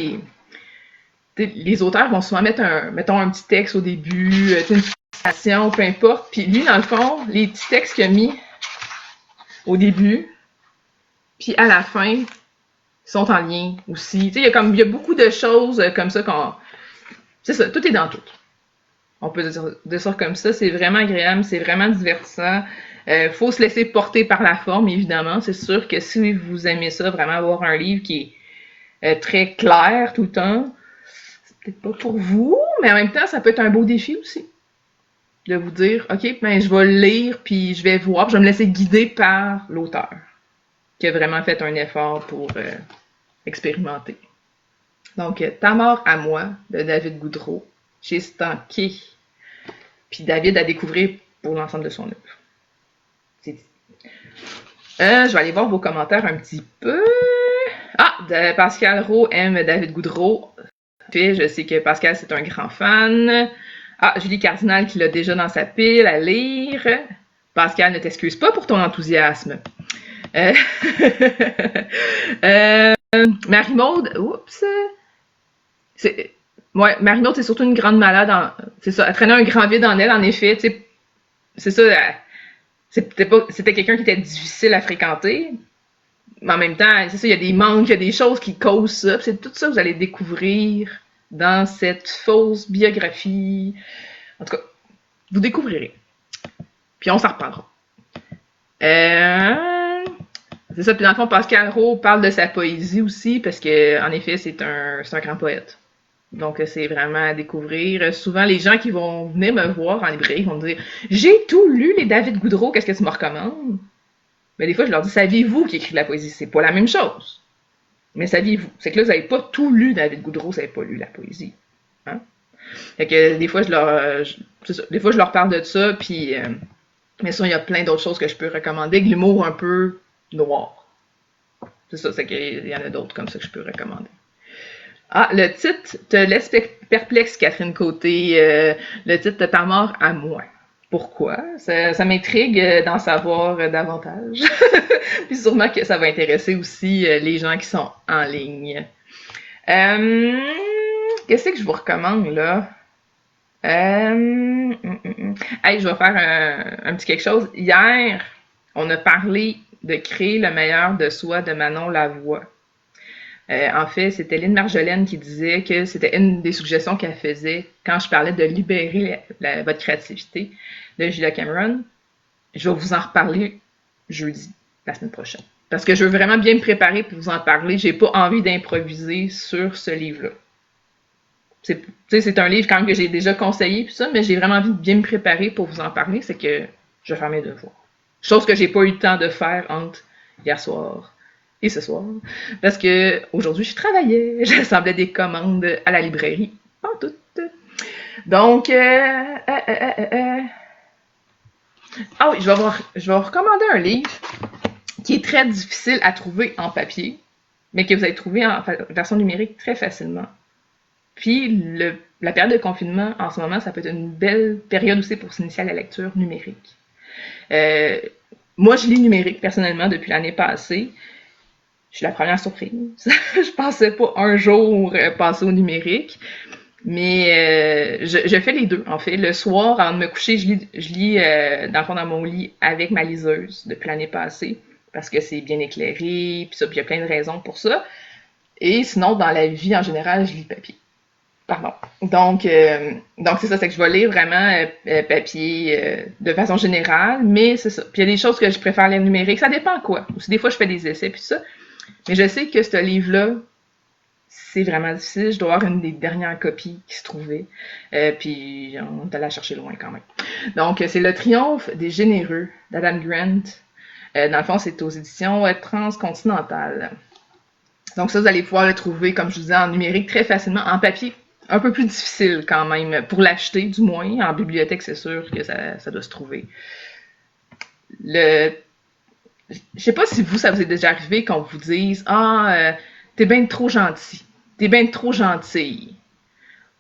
les auteurs vont souvent mettre mettons un petit texte au début, une citation, peu importe. Puis lui, dans le fond, les petits textes qu'il a mis au début, puis à la fin, sont en lien aussi. Tu sais, il y a beaucoup de choses comme ça c'est ça, tout est dans tout. On peut dire ça comme ça. C'est vraiment agréable, c'est vraiment divertissant. Faut se laisser porter par la forme, évidemment. C'est sûr que si vous aimez ça, vraiment avoir un livre qui est très clair tout le temps, c'est peut-être pas pour vous, mais en même temps, ça peut être un beau défi aussi. De vous dire, OK, ben je vais le lire, puis je vais voir, puis je vais me laisser guider par l'auteur, qui a vraiment fait un effort pour expérimenter. Donc, Ta mort à moi, de David Goudreau, chez Stanké. Puis David à découvrir pour l'ensemble de son œuvre. C'est dit. Je vais aller voir vos commentaires un petit peu. Pascal Rowe aime David Goudreau. Je sais que Pascal, c'est un grand fan. Julie Cardinal qui l'a déjà dans sa pile à lire. Pascal, ne t'excuse pas pour ton enthousiasme. Marie-Maude, oups. Ouais, Marie-Maude, c'est surtout une grande malade. C'est ça, elle traînait un grand vide en elle, en effet. C'est ça, c'était quelqu'un qui était difficile à fréquenter. Mais en même temps, c'est ça, il y a des manques, il y a des choses qui causent ça. C'est tout ça que vous allez découvrir dans cette fausse biographie. En tout cas, vous découvrirez. Puis on s'en reparlera. C'est ça, puis dans le fond, Pascal Rowe parle de sa poésie aussi, parce que en effet, c'est un grand poète. Donc, c'est vraiment à découvrir. Souvent, les gens qui vont venir me voir en librairie vont me dire « J'ai tout lu, les David Goudreau, qu'est-ce que tu me recommandes? » Mais des fois, je leur dis « Saviez-vous qui écrit de la poésie? » C'est pas la même chose. Mais saviez-vous? C'est que là, vous n'avez pas tout lu David Goudreau, vous n'avez pas lu la poésie. Hein? Fait que des fois, je leur parle de ça, puis... mais ça, il y a plein d'autres choses que je peux recommander, de l'humour un peu noir. C'est ça, c'est qu'il y en a d'autres comme ça que je peux recommander. Le titre te laisse perplexe, Catherine Côté. Le titre de Ta mort à moi. Pourquoi? Ça m'intrigue d'en savoir davantage. Puis sûrement que ça va intéresser aussi les gens qui sont en ligne. Qu'est-ce que je vous recommande, là? Je vais faire un petit quelque chose. Hier, on a parlé de créer le meilleur de soi de Manon Lavoie. En fait, c'était Lynn Marjolaine qui disait que c'était une des suggestions qu'elle faisait quand je parlais de libérer votre créativité de Julia Cameron. Je vais vous en reparler jeudi, la semaine prochaine. Parce que je veux vraiment bien me préparer pour vous en parler. J'ai pas envie d'improviser sur ce livre-là. C'est un livre quand même que j'ai déjà conseillé, puis ça, mais j'ai vraiment envie de bien me préparer pour vous en parler. C'est que je vais faire mes devoirs. Chose que j'ai pas eu le temps de faire entre hier soir et ce soir. Parce que aujourd'hui, je travaillais. J'assemblais des commandes à la librairie. Pas toutes. Donc, oui, je vais vous recommander un livre qui est très difficile à trouver en papier, mais que vous allez trouver en version numérique très facilement. Puis, la période de confinement, en ce moment, ça peut être une belle période aussi pour s'initier à la lecture numérique. Moi, je lis numérique, personnellement, depuis l'année passée. Je suis la première surprise. Je pensais pas un jour passer au numérique. Mais je fais les deux, en fait. Le soir, avant de me coucher, je lis dans le fond dans mon lit avec ma liseuse depuis l'année passée. Parce que c'est bien éclairé, puis ça, puis il y a plein de raisons pour ça. Et sinon, dans la vie en général, je lis papier. Pardon. Donc c'est ça, c'est que je vais lire vraiment papier de façon générale, mais c'est ça. Puis il y a des choses que je préfère lire numérique, ça dépend quoi. Aussi, des fois, je fais des essais, puis ça. Mais je sais que ce livre-là, c'est vraiment difficile. Je dois avoir une des dernières copies qui se trouvait. Puis on est allé la chercher loin quand même. Donc, c'est Le Triomphe des Généreux d'Adam Grant. Dans le fond, c'est aux éditions Transcontinentales. Donc ça, vous allez pouvoir le trouver, comme je vous disais, en numérique très facilement. En papier, un peu plus difficile quand même, pour l'acheter du moins. En bibliothèque, c'est sûr que ça doit se trouver. Je sais pas si ça vous est déjà arrivé qu'on vous dise « t'es bien trop gentil. T'es bien trop gentille. »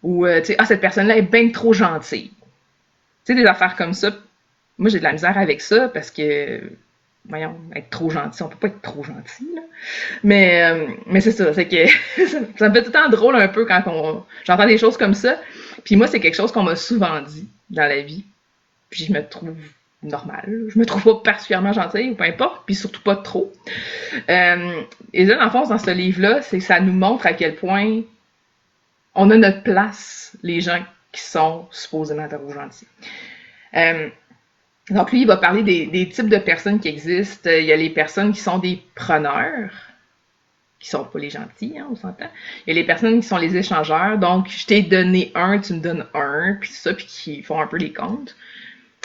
Ou « cette personne-là est bien trop gentille. » Tu sais, des affaires comme ça. Moi, j'ai de la misère avec ça parce que, voyons, être trop gentil, on peut pas être trop gentil, là. Mais c'est ça, c'est que ça me fait tout le temps drôle un peu quand j'entends des choses comme ça. Puis moi, c'est quelque chose qu'on m'a souvent dit dans la vie. Puis je me trouve normale. Je me trouve pas particulièrement gentille, ou peu importe, puis surtout pas trop. Et là, dans le fond, dans ce livre-là, c'est que ça nous montre à quel point on a notre place, les gens qui sont supposément hétéro-gentils. Donc lui, il va parler des types de personnes qui existent. Il y a les personnes qui sont des preneurs, qui sont pas les gentils, hein, on s'entend. Il y a les personnes qui sont les échangeurs, donc je t'ai donné un, tu me donnes un, puis ça, puis qui font un peu les comptes.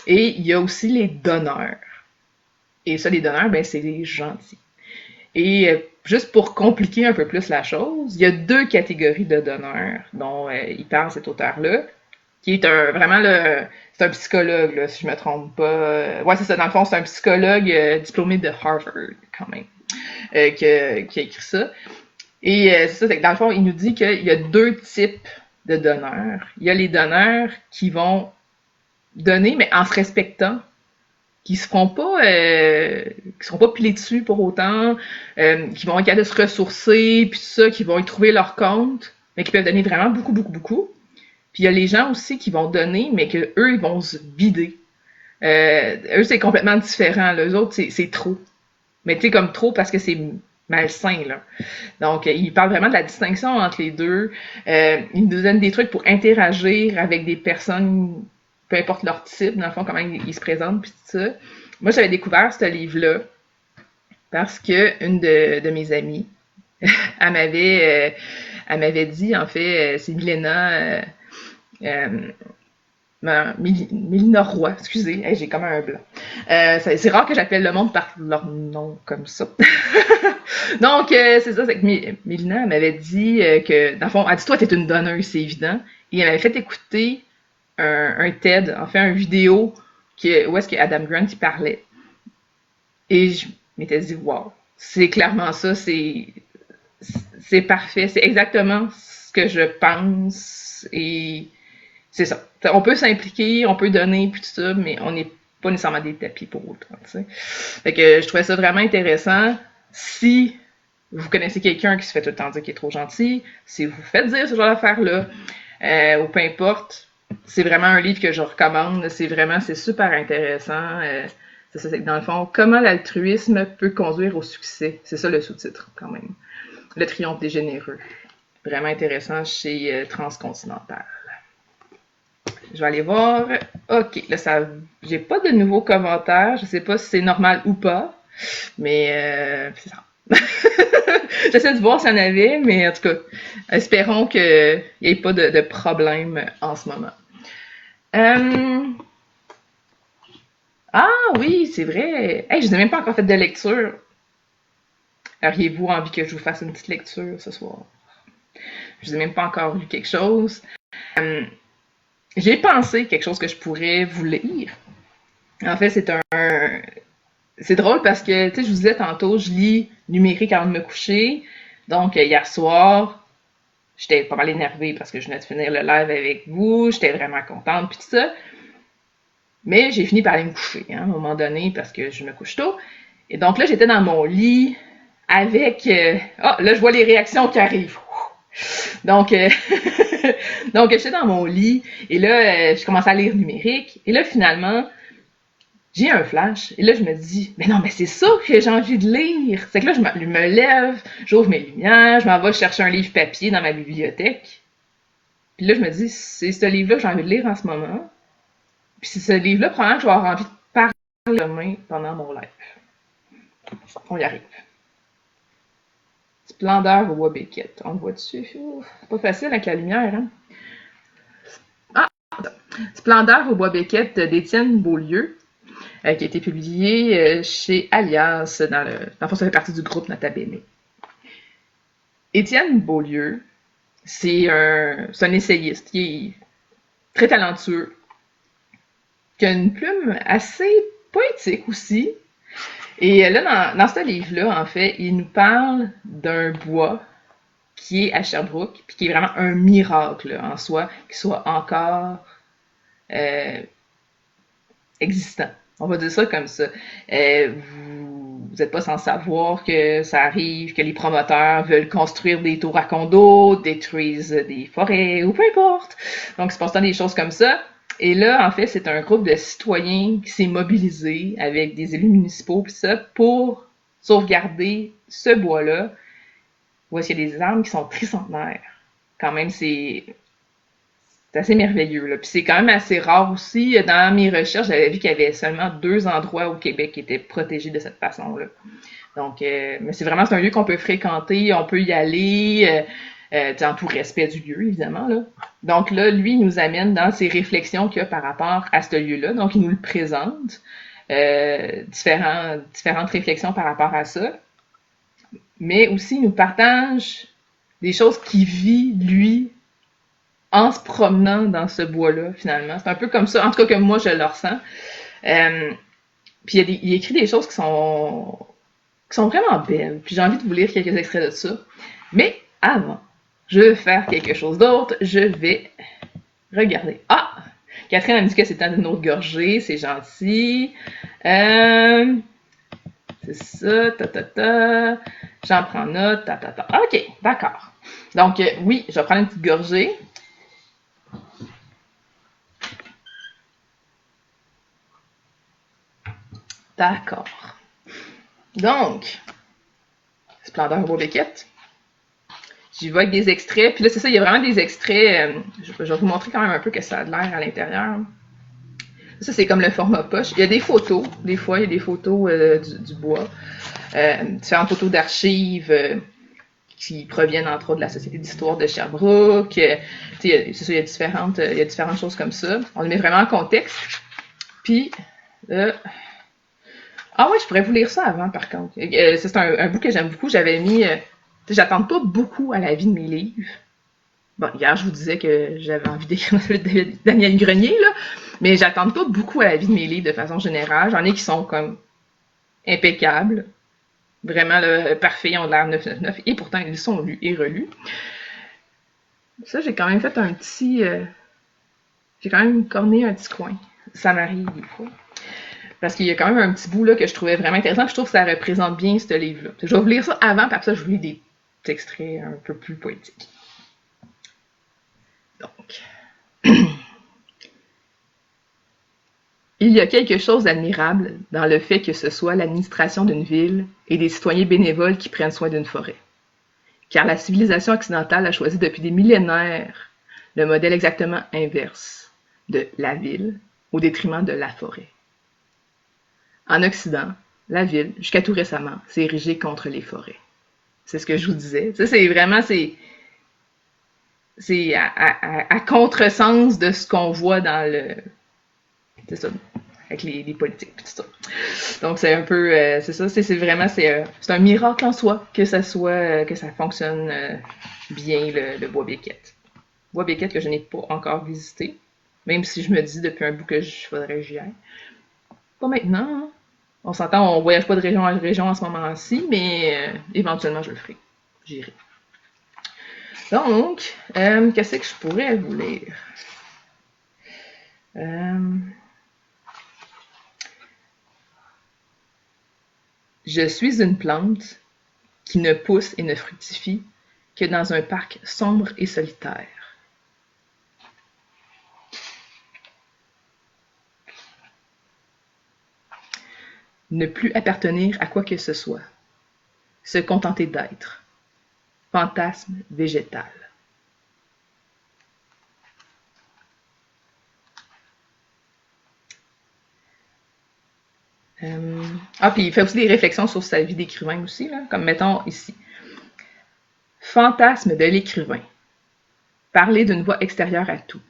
Et il y a aussi les donneurs. Et ça, les donneurs, ben c'est les gentils. Et juste pour compliquer un peu plus la chose, il y a deux catégories de donneurs dont il parle cet auteur-là, qui est vraiment c'est un psychologue, là, si je me trompe pas. Ouais, c'est ça, dans le fond, c'est un psychologue diplômé de Harvard, quand même, qui a écrit ça. Et c'est ça, c'est que dans le fond, il nous dit qu'il y a deux types de donneurs. Il y a les donneurs qui vont donner, mais en se respectant, qui seront pas pilés dessus pour autant, qui vont être capables de se ressourcer, puis tout ça, qui vont y trouver leur compte, mais qui peuvent donner vraiment beaucoup, beaucoup, beaucoup. Puis il y a les gens aussi qui vont donner, mais que eux ils vont se vider. Eux, c'est complètement différent. Là. Eux autres, c'est trop. Mais tu sais, comme trop parce que c'est malsain, là. Donc, il parle vraiment de la distinction entre les deux. Il nous donne des trucs pour interagir avec des personnes, peu importe leur type, dans le fond, comment ils se présentent, puis tout ça. Moi, j'avais découvert ce livre-là parce que une de mes amies, elle m'avait dit, en fait, c'est Milena, Mélina Roy, excusez, hey, j'ai comme un blanc. C'est rare que j'appelle le monde par leur nom comme ça. Donc, c'est ça, c'est que Mélina m'avait dit que, dans le fond, elle dit, toi, t'es une donneuse, c'est évident. Et elle m'avait fait écouter un TED, en fait, une vidéo où est-ce que Adam Grant il parlait. Et je m'étais dit, wow, c'est clairement ça, c'est parfait, c'est exactement ce que je pense et c'est ça. On peut s'impliquer, on peut donner, puis tout ça, mais on n'est pas nécessairement des tapis pour autant, tu sais. Fait que je trouvais ça vraiment intéressant. Si vous connaissez quelqu'un qui se fait tout le temps dire qu'il est trop gentil, si vous faites dire ce genre d'affaires-là, ou peu importe, c'est vraiment un livre que je recommande. C'est super intéressant. C'est ça, c'est que dans le fond, comment l'altruisme peut conduire au succès. C'est ça le sous-titre, quand même. Le triomphe des généreux. Vraiment intéressant chez Transcontinental. Je vais aller voir. Ok, là, j'ai pas de nouveaux commentaires. Je sais pas si c'est normal ou pas, mais c'est ça. J'essaie de voir s'il y en avait, mais en tout cas, espérons qu'il n'y ait pas de problème en ce moment. Ah oui, c'est vrai. Hey, je n'ai même pas encore fait de lecture. Auriez-vous envie que je vous fasse une petite lecture ce soir? Je n'ai même pas encore lu quelque chose. J'ai pensé quelque chose que je pourrais vous lire. En fait, c'est drôle parce que, tu sais, je vous disais tantôt, je lis numérique avant de me coucher. Donc, hier soir, j'étais pas mal énervée parce que je venais de finir le live avec vous. J'étais vraiment contente, puis tout ça. Mais j'ai fini par aller me coucher, hein, à un moment donné, parce que je me couche tôt. Et donc là, j'étais dans mon lit avec... Ah, là, je vois les réactions qui arrivent. Donc, donc j'étais dans mon lit et là, je commençais à lire numérique. Et là, finalement, j'ai un flash. Et là, je me dis, mais non, mais c'est ça que j'ai envie de lire. C'est que là, je me lève, j'ouvre mes lumières, je m'en vais chercher un livre papier dans ma bibliothèque. Puis là, je me dis, c'est ce livre-là que j'ai envie de lire en ce moment. Puis c'est ce livre-là, probablement que je vais avoir envie de parler demain pendant mon live. On y arrive. Splendeur au bois Beckett. On le voit dessus. C'est pas facile avec la lumière, hein? Ah! Splendeur au bois Beckett d'Étienne Beaulieu, qui a été publié chez Alias, dans le fond, ça fait partie du groupe Nota Bene. Étienne Beaulieu, c'est un essayiste qui est très talentueux, qui a une plume assez poétique aussi. Et là, dans ce livre-là, en fait, il nous parle d'un bois qui est à Sherbrooke, puis qui est vraiment un miracle en soi, qui soit encore existant. On va dire ça comme ça. Vous n'êtes pas sans savoir que ça arrive, que les promoteurs veulent construire des tours à condos, détruisent des forêts, ou peu importe. Donc, il se passe tant des choses comme ça. Et là, en fait, c'est un groupe de citoyens qui s'est mobilisé avec des élus municipaux pis ça, pour sauvegarder ce bois-là, où est-ce qu'il y a des arbres qui sont tricentenaires. Quand même, c'est c'est assez merveilleux, là. Puis c'est quand même assez rare aussi. Dans mes recherches, j'avais vu qu'il y avait seulement 2 endroits au Québec qui étaient protégés de cette façon-là. Donc, mais c'est un lieu qu'on peut fréquenter, on peut y aller, en tout respect du lieu, évidemment, là. Donc là, lui, il nous amène dans ses réflexions qu'il y a par rapport à ce lieu-là. Donc, il nous le présente, différentes réflexions par rapport à ça. Mais aussi, il nous partage des choses qu'il vit, lui, en se promenant dans ce bois-là, finalement. C'est un peu comme ça, en tout cas que moi, je le ressens. Puis il écrit des choses qui sont vraiment belles. Puis j'ai envie de vous lire quelques extraits de ça. Mais avant, je vais faire quelque chose d'autre. Je vais regarder. Ah! Catherine a dit que c'était une autre gorgée. C'est gentil. C'est ça. J'en prends note. OK, d'accord. Donc, oui, je vais prendre une petite gorgée. D'accord. Donc, Splendeur Beaubéquette. J'y vais avec des extraits. Puis là, c'est ça, il y a vraiment des extraits. Je vais vous montrer quand même un peu que ça a de l'air à l'intérieur. Ça, c'est comme le format poche. Il y a des photos. Des fois, il y a des photos du bois. Différentes photos d'archives qui proviennent entre autres de la Société d'histoire de Sherbrooke. C'est ça, il y a différentes choses comme ça. On le met vraiment en contexte. Puis, ah oui, je pourrais vous lire ça avant, par contre. C'est un bout que j'aime beaucoup. J'avais mis... j'attends pas beaucoup à la vie de mes livres. Bon, hier, je vous disais que j'avais envie d'écrire de Daniel Grenier, là. Mais j'attends pas beaucoup à la vie de mes livres de façon générale. J'en ai qui sont comme impeccables. Vraiment, là, parfaits, ils ont de l'air 999. Et pourtant, ils sont lus et relus. Ça, j'ai quand même fait un petit... j'ai quand même corné un petit coin. Ça m'arrive des fois. Parce qu'il y a quand même un petit bout là que je trouvais vraiment intéressant. Puis je trouve que ça représente bien ce livre-là. Je vais vous lire ça avant, puis après ça, je vous lis des extraits un peu plus poétiques. Donc. Il y a quelque chose d'admirable dans le fait que ce soit l'administration d'une ville et des citoyens bénévoles qui prennent soin d'une forêt. Car la civilisation occidentale a choisi depuis des millénaires le modèle exactement inverse de la ville au détriment de la forêt. En Occident, la ville, jusqu'à tout récemment, s'est érigée contre les forêts. C'est ce que je vous disais. Ça, c'est vraiment, c'est à contresens de ce qu'on voit dans le... C'est ça, avec les politiques et tout ça. Donc, c'est un peu... c'est ça, c'est vraiment... C'est un miracle en soi que ça fonctionne bien, le Bois-Béquette. Bois-Béquette que je n'ai pas encore visité, même si je me dis depuis un bout que faudrait que j'y aille. Pas maintenant, hein. On s'entend, on voyage pas de région en région en ce moment-ci, mais éventuellement, je le ferai. J'irai. Donc, qu'est-ce que je pourrais vous lire? Je suis une plante qui ne pousse et ne fructifie que dans un parc sombre et solitaire. Ne plus appartenir à quoi que ce soit. Se contenter d'être. Fantasme végétal. Puis il fait aussi des réflexions sur sa vie d'écrivain aussi, là, comme mettons ici. Fantasme de l'écrivain. Parler d'une voix extérieure à tout.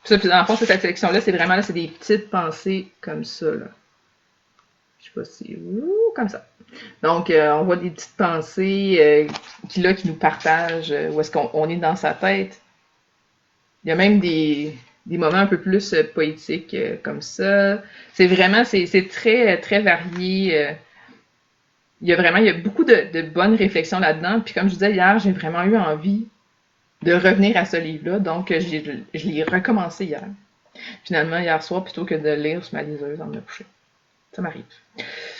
Ça, puis dans le fond, cette section-là, c'est vraiment là, c'est des petites pensées comme ça, là. Je sais pas si... comme ça. Donc, on voit des petites pensées qui nous partagent où est-ce qu'on est dans sa tête. Il y a même des moments un peu plus poétiques comme ça. C'est vraiment, c'est très, très varié. Il y a beaucoup de bonnes réflexions là-dedans. Puis comme je disais hier, j'ai vraiment eu envie de revenir à ce livre-là. Donc, je l'ai recommencé hier. Finalement, hier soir, plutôt que de lire sur ma liseuse en me coucher. Ça m'arrive.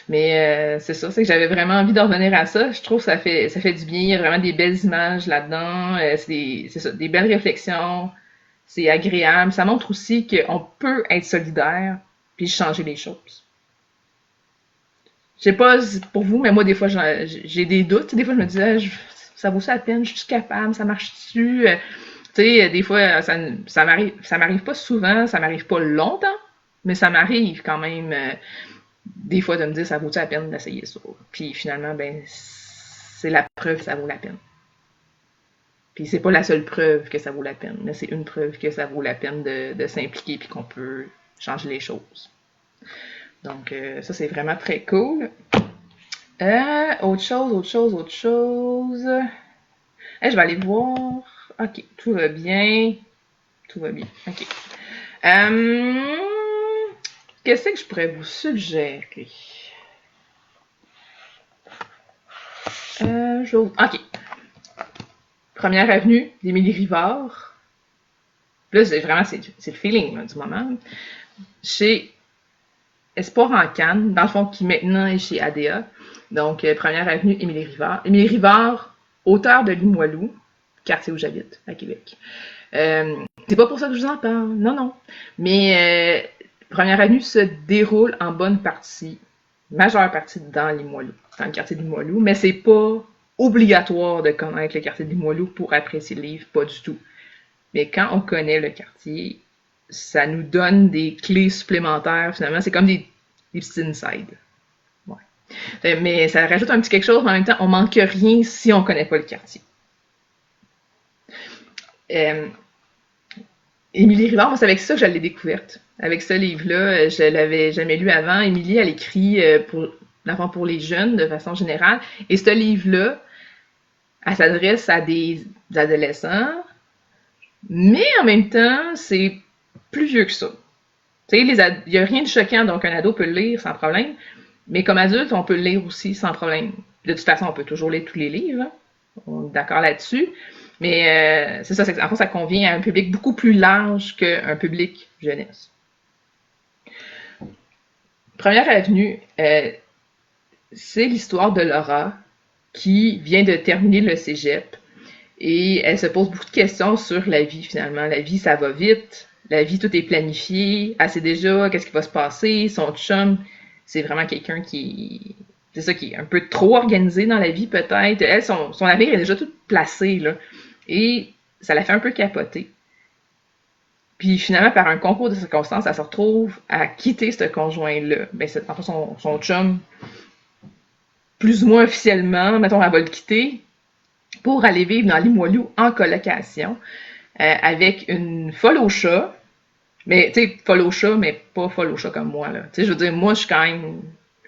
Mais c'est ça, c'est que j'avais vraiment envie de revenir à ça. Je trouve que ça fait du bien. Il y a vraiment des belles images là-dedans. C'est ça, des belles réflexions. C'est agréable. Ça montre aussi qu'on peut être solidaire puis changer les choses. Je sais pas pour vous, mais moi, des fois, j'ai des doutes. Des fois, je me disais, Ça vaut ça la peine? Je suis capable? Ça marche-tu? Tu sais, des fois, ça m'arrive pas souvent, ça m'arrive pas longtemps, mais ça m'arrive quand même des fois de me dire ça vaut-tu la peine d'essayer ça? Puis finalement, ben, c'est la preuve que ça vaut la peine. Puis c'est pas la seule preuve que ça vaut la peine, mais c'est une preuve que ça vaut la peine de s'impliquer puis qu'on peut changer les choses. Donc ça c'est vraiment très cool. Autre chose. Je vais aller voir. Ok, tout va bien. Ok. Qu'est-ce que je pourrais vous suggérer? Ok. Première avenue d'Émilie Rivard. Là, c'est le feeling là, du moment. Chez Espoir en Cannes, dans le fond, qui maintenant est chez ADA. Donc, Première avenue, Émilie Rivard. Émilie Rivard, auteure de Limoilou, quartier où j'habite, à Québec. C'est pas pour ça que je vous en parle, non. Mais Première avenue se déroule en bonne partie, majeure partie dans Limoilou, dans le quartier de Limoilou, mais c'est pas obligatoire de connaître le quartier de Limoilou pour apprécier le livre, pas du tout. Mais quand on connaît le quartier, ça nous donne des clés supplémentaires, finalement. C'est comme des petits insides. Ouais. Mais ça rajoute un petit quelque chose, mais en même temps, on manque rien si on connaît pas le quartier. Émilie Rivard, moi, c'est avec ça que je l'ai découverte. Avec ce livre-là, je l'avais jamais lu avant. Émilie, elle écrit pour les jeunes, de façon générale. Et ce livre-là, elle s'adresse à des adolescents, mais en même temps, c'est plus vieux que ça. Tu sais, il n'y a rien de choquant, donc un ado peut le lire sans problème. Mais comme adulte, on peut le lire aussi sans problème. De toute façon, on peut toujours lire tous les livres. Hein. On est d'accord là-dessus. Mais c'est ça, en fait, ça convient à un public beaucoup plus large qu'un public jeunesse. Première avenue, c'est l'histoire de Laura qui vient de terminer le cégep et elle se pose beaucoup de questions sur la vie finalement. La vie, ça va vite. La vie, tout est planifié. Elle sait déjà qu'est-ce qui va se passer. Son chum, c'est vraiment quelqu'un qui est un peu trop organisé dans la vie peut-être. Elle, son avenir est déjà tout placé là. Et ça la fait un peu capoter. Puis finalement, par un concours de circonstances, elle se retrouve à quitter ce conjoint-là. Ben, c'est en fait son chum, plus ou moins officiellement, mettons, elle va le quitter pour aller vivre dans Limoilou en colocation avec une folle au chat. Mais, tu sais, folle au chat, mais pas folle au chat comme moi, là. Tu sais, je veux dire, moi, je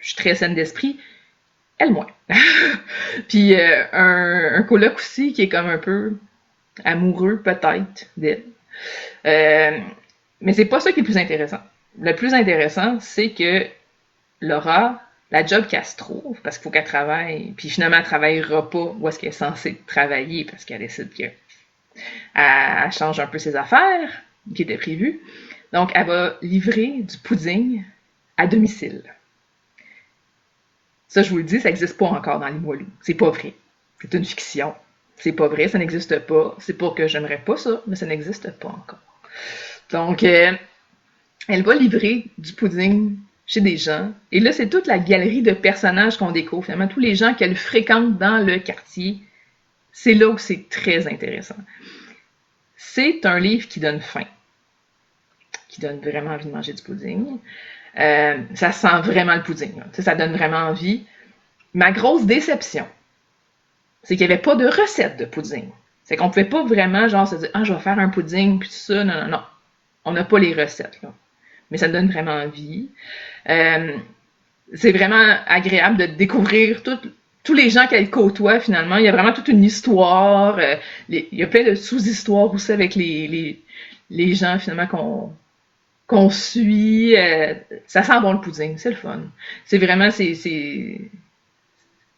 suis très saine d'esprit. Elle, moins. Puis un coloc aussi qui est comme un peu amoureux, peut-être, d'elle. Mais c'est pas ça qui est le plus intéressant. Le plus intéressant, c'est que Laura, la job qu'elle se trouve, parce qu'il faut qu'elle travaille, puis finalement elle travaillera pas où est-ce qu'elle est censée travailler, parce qu'elle décide qu'elle change un peu ses affaires, qui étaient prévues. Donc, elle va livrer du pudding à domicile. Ça, je vous le dis, ça n'existe pas encore dans Limoilou. C'est pas vrai. C'est une fiction. C'est pas vrai, ça n'existe pas. C'est pas que j'aimerais pas ça, mais ça n'existe pas encore. Donc, elle va livrer du pudding chez des gens. Et là, c'est toute la galerie de personnages qu'on découvre. Finalement, tous les gens qu'elle fréquente dans le quartier, c'est là où c'est très intéressant. C'est un livre qui donne faim, qui donne vraiment envie de manger du pudding. Ça sent vraiment le pudding. Là. Ça donne vraiment envie. Ma grosse déception, c'est qu'il n'y avait pas de recette de pudding. C'est qu'on ne pouvait pas vraiment genre se dire « Ah, je vais faire un pudding, puis tout ça. » Non. On n'a pas les recettes. Là. Mais ça donne vraiment envie. C'est vraiment agréable de découvrir tous les gens qu'elle côtoie, finalement. Il y a vraiment toute une histoire. Il y a plein de sous-histoires aussi avec les gens, finalement, qu'on suit. Ça sent bon le pudding, c'est le fun. C'est vraiment,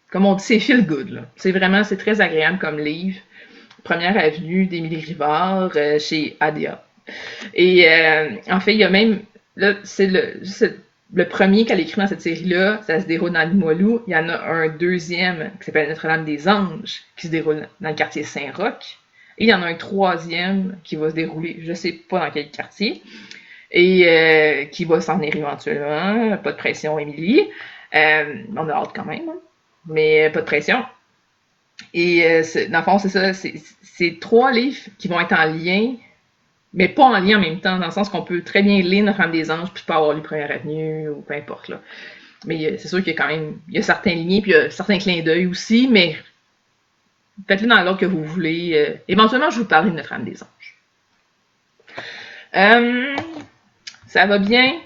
comme on dit, c'est feel good, là. C'est très agréable comme livre. Première avenue d'Émilie Rivard chez ADA. Et en fait, il y a même, là, c'est le premier qu'elle écrit dans cette série-là, ça se déroule dans Limoilou. Il y en a un deuxième qui s'appelle Notre-Dame des Anges, qui se déroule dans le quartier Saint-Roch. Et il y en a un troisième qui va se dérouler, je sais pas dans quel quartier, et qui va s'en venir éventuellement. Pas de pression, Émilie. On a hâte quand même, hein. Mais pas de pression. Et dans le fond, c'est ça, c'est 3 livres qui vont être en lien, mais pas en lien en même temps, dans le sens qu'on peut très bien lire Notre-Dame des Anges, puis pas avoir lu Première Avenue, ou peu importe, là. Mais c'est sûr qu'il y a quand même, il y a certains liens, puis il y a certains clins d'œil aussi, mais faites-le dans l'ordre que vous voulez. Éventuellement, je vais vous parler de Notre-Dame des Anges. Euh, Ça va bien?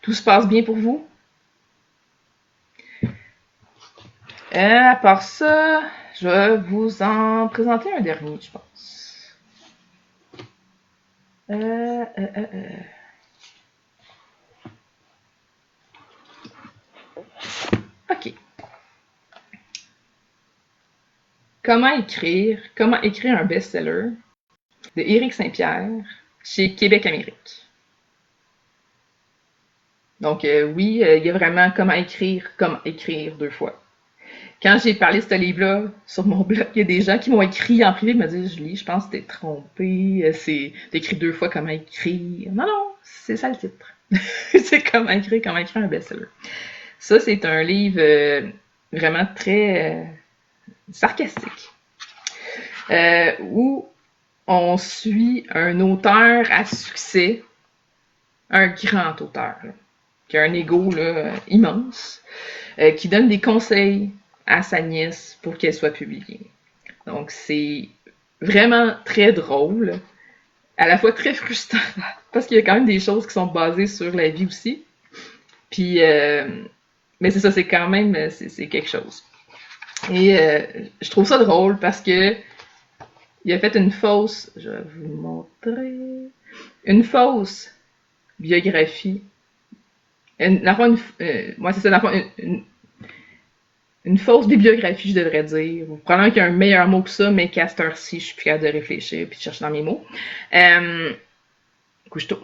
Tout se passe bien pour vous? À part ça, je vais vous en présenter un dernier, je pense. Euh, euh, euh, euh. OK. Comment écrire un best-seller de Éric Saint-Pierre chez Québec Amérique. Donc oui, il y a vraiment comment écrire 2 fois. Quand j'ai parlé de ce livre-là sur mon blog, il y a des gens qui m'ont écrit en privé, me disent Julie, je pense que t'es trompée, c'est t'écris 2 fois comment écrire. Non, non, c'est ça le titre. C'est comment écrire un best-seller. Ça, c'est un livre vraiment très sarcastique, où on suit un auteur à succès, un grand auteur, là, qui a un ego là, immense, qui donne des conseils à sa nièce pour qu'elle soit publiée. Donc c'est vraiment très drôle, à la fois très frustrant, parce qu'il y a quand même des choses qui sont basées sur la vie aussi. Puis, mais c'est ça, c'est quand même, c'est quelque chose. Et je trouve ça drôle parce que il a fait une fausse, je vais vous montrer, une fausse biographie. Moi, c'est ça, dans une fausse bibliographie, je devrais dire. Probablement qu'il y a un meilleur mot que ça, mais qu'à cette heure-ci, je suis plus capable de réfléchir puis de chercher dans mes mots. Couche-toi.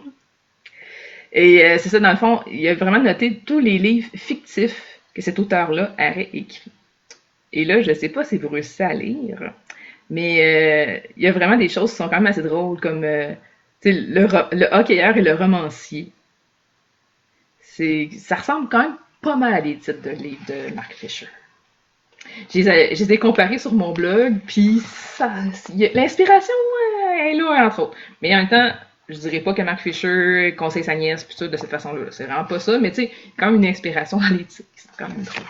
Et c'est ça, dans le fond, il a vraiment noté tous les livres fictifs que cet auteur-là aurait écrits. Et là, je sais pas si vous réussissez à lire, mais il y a vraiment des choses qui sont quand même assez drôles, comme le hockeyeur et le romancier. Ça ressemble quand même pas mal à des titres de livres de Mark Fisher. Je les ai comparés sur mon blog, puis l'inspiration est là, entre autres. Mais en même temps, je dirais pas que Mark Fisher conseille sa nièce, puis tout de cette façon-là. C'est vraiment pas ça, mais tu sais, quand même une inspiration dans les titres. C'est quand même drôle.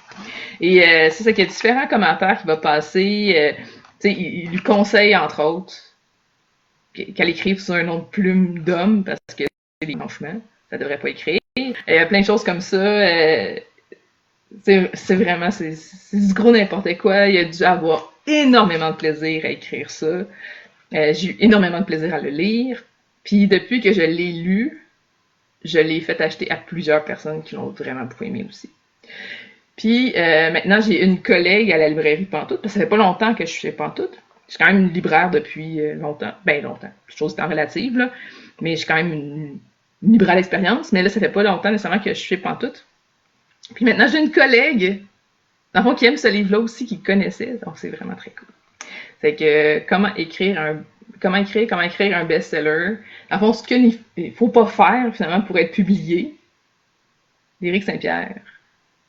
Et c'est ça qu'il y a différents commentaires qui va passer. Tu sais, il lui conseille, entre autres, qu'elle écrive sur un nom de plume d'homme, parce que franchement, ça devrait pas écrire. Plein de choses comme ça. C'est vraiment, c'est du gros n'importe quoi. Il a dû avoir énormément de plaisir à écrire ça. J'ai eu énormément de plaisir à le lire. Puis depuis que je l'ai lu, je l'ai fait acheter à plusieurs personnes qui l'ont vraiment beaucoup aimé aussi. Puis maintenant, j'ai une collègue à la librairie Pantoute, parce que ça fait pas longtemps que je suis chez Pantoute. Je suis quand même une libraire depuis longtemps. Ben longtemps. Chose étant relative, là. Mais j'ai quand même une libraire d'expérience. Mais là, ça fait pas longtemps nécessairement que je suis chez Pantoute. Puis maintenant, j'ai une collègue, dans le fond, qui aime ce livre-là aussi, qui connaissait. Donc, c'est vraiment très cool. Fait que, comment écrire un best-seller. Dans le fond, ce qu'il ne faut pas faire, finalement, pour être publié, d'Éric Saint-Pierre,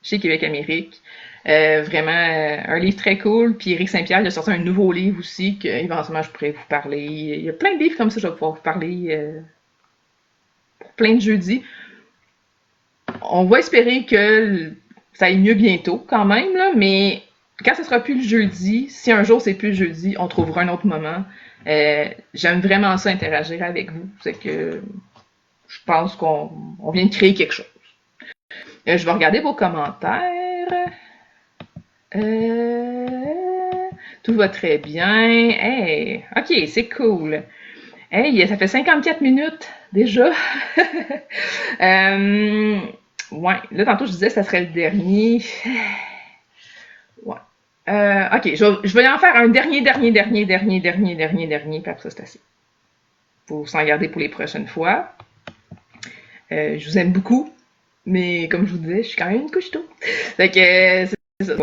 chez Québec Amérique. Vraiment, un livre très cool. Puis Éric Saint-Pierre, il a sorti un nouveau livre aussi, que éventuellement je pourrais vous parler. Il y a plein de livres comme ça, je vais pouvoir vous parler pour plein de jeudis. On va espérer que ça aille mieux bientôt quand même, là, mais quand ce sera plus le jeudi, si un jour c'est plus le jeudi, on trouvera un autre moment. J'aime vraiment ça interagir avec vous. C'est que je pense qu'on vient de créer quelque chose. Je vais regarder vos commentaires. Tout va très bien. Hey, ok, c'est cool. Hey, ça fait 54 minutes déjà. Ouais, là, tantôt, je disais que ça serait le dernier. Ouais. Ok, je vais en faire un dernier, puis après ça, c'est assez. Pour s'en garder pour les prochaines fois. Je vous aime beaucoup, mais comme je vous disais, je suis quand même une couche tôt. Fait que, c'est ça.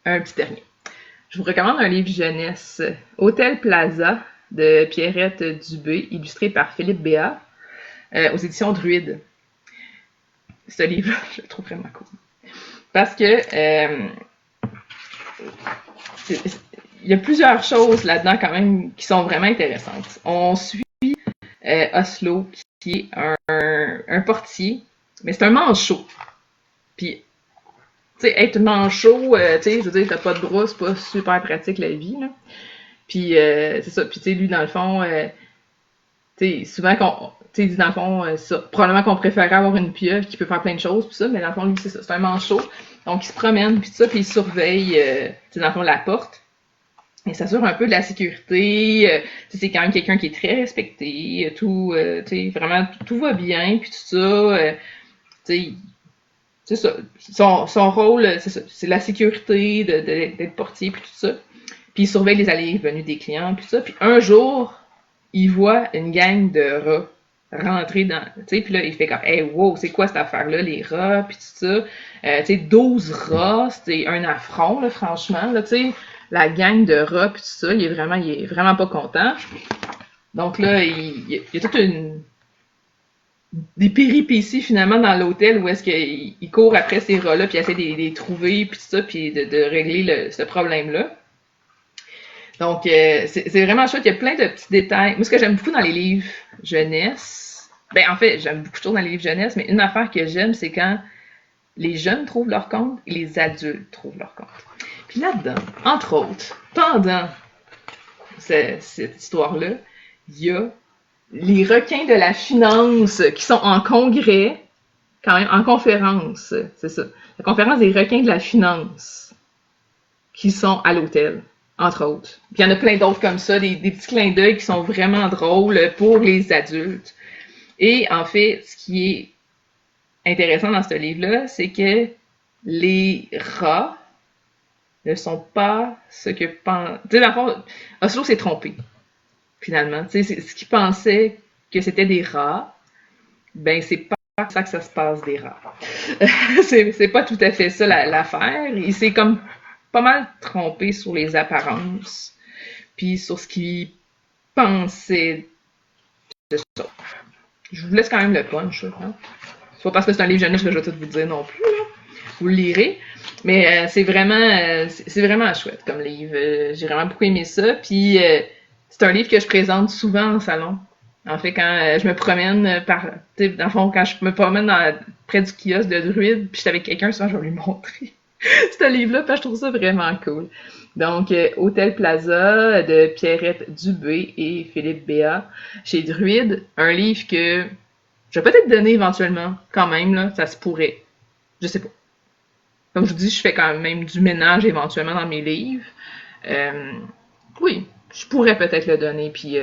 Un petit dernier. Je vous recommande un livre jeunesse, Hôtel Plaza, de Pierrette Dubé, illustré par Philippe Béat, aux éditions Druide. Ce livre-là, je le trouve vraiment cool. Parce que il y a plusieurs choses là-dedans quand même qui sont vraiment intéressantes. On suit Oslo, qui est un portier, mais c'est un manchot. Puis, tu sais, être manchot, tu sais, je veux dire, t'as pas de bras, c'est pas super pratique la vie, là. Puis, c'est ça. Puis, tu sais, lui, dans le fond, tu sais, souvent qu'on. Tu sais, dans le fond, ça, probablement qu'on préférait avoir une pieuvre qui peut faire plein de choses, puis ça, mais dans le fond, lui, c'est ça, c'est un manchot. Donc, il se promène, puis ça, puis il surveille, tu sais, dans le fond, la porte. Il s'assure un peu de la sécurité. C'est quand même quelqu'un qui est très respecté. Tout, vraiment, tout va bien, puis tout ça. C'est ça. Son rôle, c'est ça. C'est la sécurité, d'être portier, puis tout ça. Puis il surveille les allées et venues des clients, puis tout ça. Puis un jour, il voit une gang de rats rentrer dans, tu sais, puis là, il fait comme, hey, wow, c'est quoi cette affaire-là, les rats, puis tout ça. Tu sais, 12 rats, c'était un affront, là, franchement, là, tu sais, la gang de rats, puis tout ça, il est vraiment pas content. Donc là, il y a toute des péripéties, finalement, dans l'hôtel, où est-ce qu'il court après ces rats-là, puis il essaie de les trouver, puis tout ça, puis de régler ce problème-là. Donc, c'est vraiment chouette. Il y a plein de petits détails. Moi, ce que j'aime beaucoup dans les livres jeunesse, ben en fait, j'aime beaucoup de choses dans les livres jeunesse, mais une affaire que j'aime, c'est quand les jeunes trouvent leur compte et les adultes trouvent leur compte. Puis là-dedans, entre autres, pendant cette histoire-là, il y a les requins de la finance qui sont en congrès, quand même, en conférence, c'est ça. La conférence des requins de la finance qui sont à l'hôtel, entre autres. Puis il y en a plein d'autres comme ça, des petits clins d'œil qui sont vraiment drôles pour les adultes. Et en fait, ce qui est intéressant dans ce livre-là, c'est que les rats ne sont pas ce que pense. Tu sais, dans le fond, Oslo s'est trompé, finalement. Tu sais, ce qu'il pensait que c'était des rats, ben c'est pas ça que ça se passe des rats. c'est pas tout à fait ça l'affaire. Il s'est comme pas mal trompé sur les apparences, puis sur ce qu'il pensait de ça. Je vous laisse quand même le punch, hein. C'est pas parce que c'est un livre jeunesse que je vais tout vous dire non plus, là. Vous le lirez. Mais c'est vraiment chouette comme livre. J'ai vraiment beaucoup aimé ça. Puis c'est un livre que je présente souvent en salon. En fait, quand je me promène dans le fond, quand je me promène près du kiosque de Druide, puis j'étais avec quelqu'un, souvent je vais lui montrer ce livre-là, parce que je trouve ça vraiment cool. Donc, Hôtel Plaza de Pierrette Dubé et Philippe Béat chez Druide. Un livre que je vais peut-être donner éventuellement, quand même, là, ça se pourrait. Je sais pas. Comme je vous dis, je fais quand même du ménage éventuellement dans mes livres. Euh, oui, je pourrais peut-être le donner, puis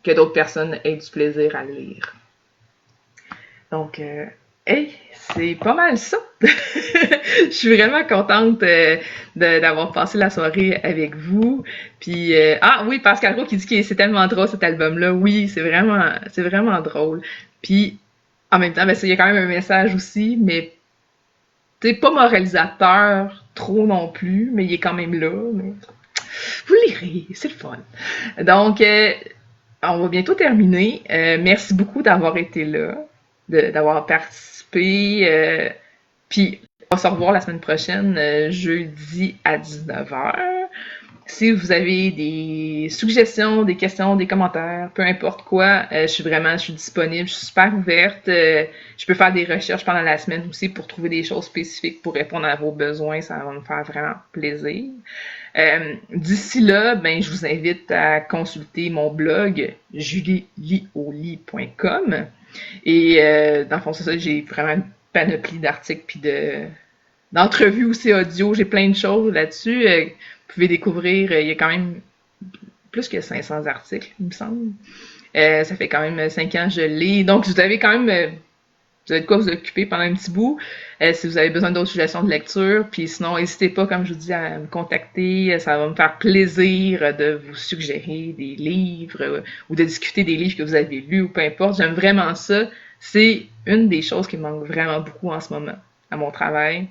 que d'autres personnes aient du plaisir à le lire. Donc, hey, c'est pas mal ça. Je suis vraiment contente d'avoir passé la soirée avec vous. Puis, ah oui, Pascal Roux qui dit que c'est tellement drôle cet album-là. Oui, c'est vraiment drôle. Puis, en même temps, ben, il y a quand même un message aussi, mais c'est pas moralisateur trop non plus, mais il est quand même là. Mais vous lirez, c'est le fun. Donc, on va bientôt terminer. Merci beaucoup d'avoir été là, d'avoir participé. Puis, on va se revoir la semaine prochaine, jeudi à 19h. Si vous avez des suggestions, des questions, des commentaires, peu importe quoi, je suis disponible, je suis super ouverte. Je peux faire des recherches pendant la semaine aussi pour trouver des choses spécifiques pour répondre à vos besoins. Ça va me faire vraiment plaisir. D'ici là, ben, je vous invite à consulter mon blog julielioli.com. Et dans le fond, c'est ça, j'ai vraiment une panoplie d'articles puis d'entrevues aussi audio. J'ai plein de choses là-dessus. Vous pouvez découvrir, il y a quand même plus que 500 articles, il me semble. Ça fait quand même 5 ans que je lis. Donc, vous avez quand même vous avez de quoi vous occuper pendant un petit bout. Si vous avez besoin d'autres suggestions de lecture, puis sinon, n'hésitez pas, comme je vous dis, à me contacter. Ça va me faire plaisir de vous suggérer des livres ou de discuter des livres que vous avez lus ou peu importe. J'aime vraiment ça. C'est une des choses qui me manque vraiment beaucoup en ce moment à mon travail.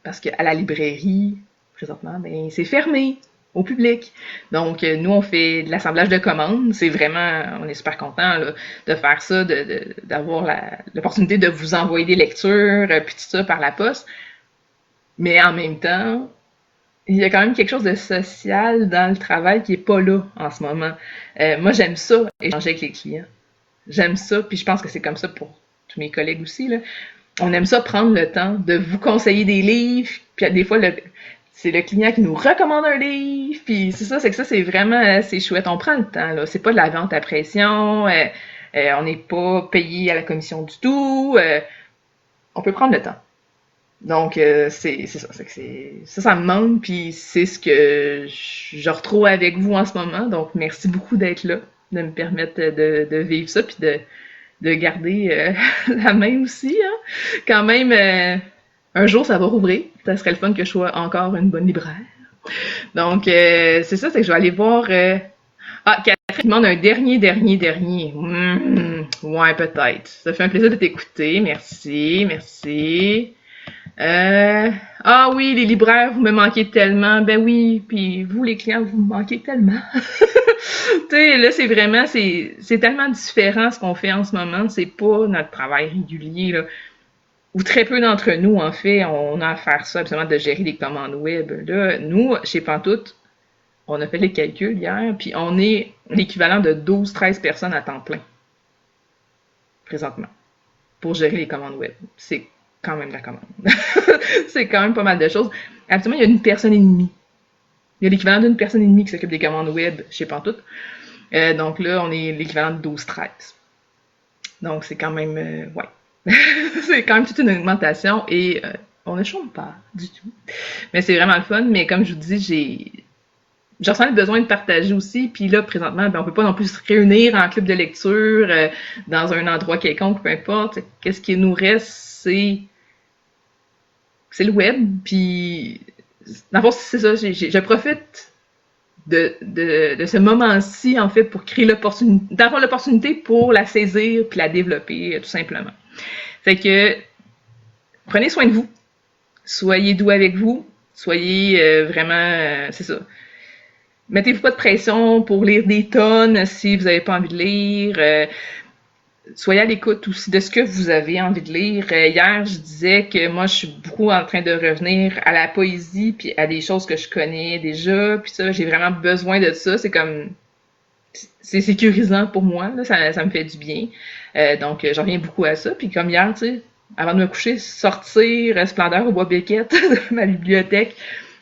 Parce qu'à la librairie, présentement, ben, c'est fermé au public. Donc, nous, on fait de l'assemblage de commandes. C'est vraiment, on est super content de faire ça, d'avoir l'opportunité de vous envoyer des lectures, puis tout ça par la poste. Mais en même temps, il y a quand même quelque chose de social dans le travail qui est pas là en ce moment. Moi, j'aime ça, échanger avec les clients. J'aime ça, puis je pense que c'est comme ça pour tous mes collègues aussi, là. On aime ça prendre le temps de vous conseiller des livres, puis des fois, c'est le client qui nous recommande un livre, puis c'est que ça, c'est vraiment, c'est chouette. On prend le temps, là. C'est pas de la vente à pression, on n'est pas payé à la commission du tout, on peut prendre le temps. Donc, c'est ça, ça me manque, puis c'est ce que je retrouve avec vous en ce moment. Donc, merci beaucoup d'être là, de me permettre de vivre ça, puis de garder la main aussi. Hein. Quand même, un jour, ça va rouvrir. Ça serait le fun que je sois encore une bonne libraire. Donc, c'est ça, c'est que je vais aller voir... Ah, Catherine demande un dernier. Ouais, peut-être. Ça fait un plaisir de t'écouter. Merci, merci. Ah oui, les libraires, vous me manquez tellement. Ben oui, puis vous, les clients, vous me manquez tellement. Tu sais, là, c'est tellement différent ce qu'on fait en ce moment. C'est pas notre travail régulier, là. Ou très peu d'entre nous, en fait, on a à faire ça, absolument, de gérer les commandes web. Là, nous, chez Pantoute, on a fait les calculs hier, puis on est l'équivalent de 12-13 personnes à temps plein, présentement, pour gérer les commandes web. C'est quand même la commande. C'est quand même pas mal de choses. Actuellement, il y a une personne et demie. Il y a l'équivalent d'une personne et demie qui s'occupe des commandes web chez Pantoute. Donc là, on est l'équivalent de 12-13. Donc c'est quand même... ouais. C'est quand même toute une augmentation et on ne chôme pas du tout. Mais c'est vraiment le fun. Mais comme je vous dis, je ressens le besoin de partager aussi. Puis là, présentement, ben, on peut pas non plus se réunir en club de lecture dans un endroit quelconque, peu importe. Qu'est-ce qui nous reste, c'est le web. Puis, dans le fond, c'est ça. Je profite de ce moment-ci, en fait, pour créer d'avoir l'opportunité pour la saisir puis la développer, tout simplement. Fait que, prenez soin de vous. Soyez doux avec vous. Soyez vraiment, c'est ça. Mettez-vous pas de pression pour lire des tonnes si vous n'avez pas envie de lire. Soyez à l'écoute aussi de ce que vous avez envie de lire. Hier, je disais que moi, je suis beaucoup en train de revenir à la poésie puis à des choses que je connais déjà. Puis ça, j'ai vraiment besoin de ça. C'est comme... C'est sécurisant pour moi. Là, ça me fait du bien. Donc, j'en reviens beaucoup à ça. Puis comme hier, tu sais, avant de me coucher, sortir Splendeur au bois Béquette de ma bibliothèque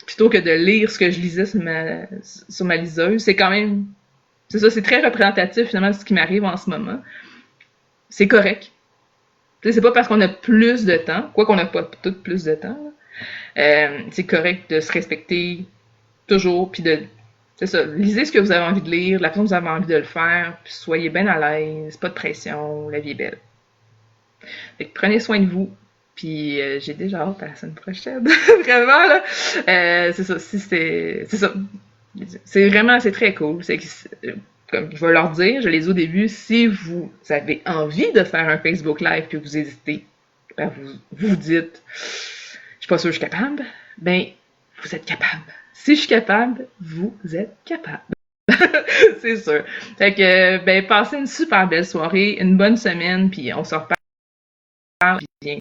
plutôt que de lire ce que je lisais sur ma liseuse. C'est quand même... C'est ça, c'est très représentatif finalement de ce qui m'arrive en ce moment. C'est correct. Tu sais, c'est pas parce qu'on a plus de temps, quoi qu'on n'a pas tout plus de temps, c'est correct de se respecter toujours, puis de... C'est ça, lisez ce que vous avez envie de lire, la façon que vous avez envie de le faire, puis soyez bien à l'aise, pas de pression, la vie est belle. Fait que prenez soin de vous, puis j'ai déjà hâte à la semaine prochaine. Vraiment, là. C'est ça, c'est ça. C'est vraiment, c'est très cool. Comme je vais leur dire, je les ai au début, si vous avez envie de faire un Facebook Live puis vous hésitez, ben vous dites, je suis pas sûre que je suis capable, ben vous êtes capable. Si je suis capable, vous êtes capable. C'est sûr. Fait que, ben passez une super belle soirée, une bonne semaine, puis on se reparle bien.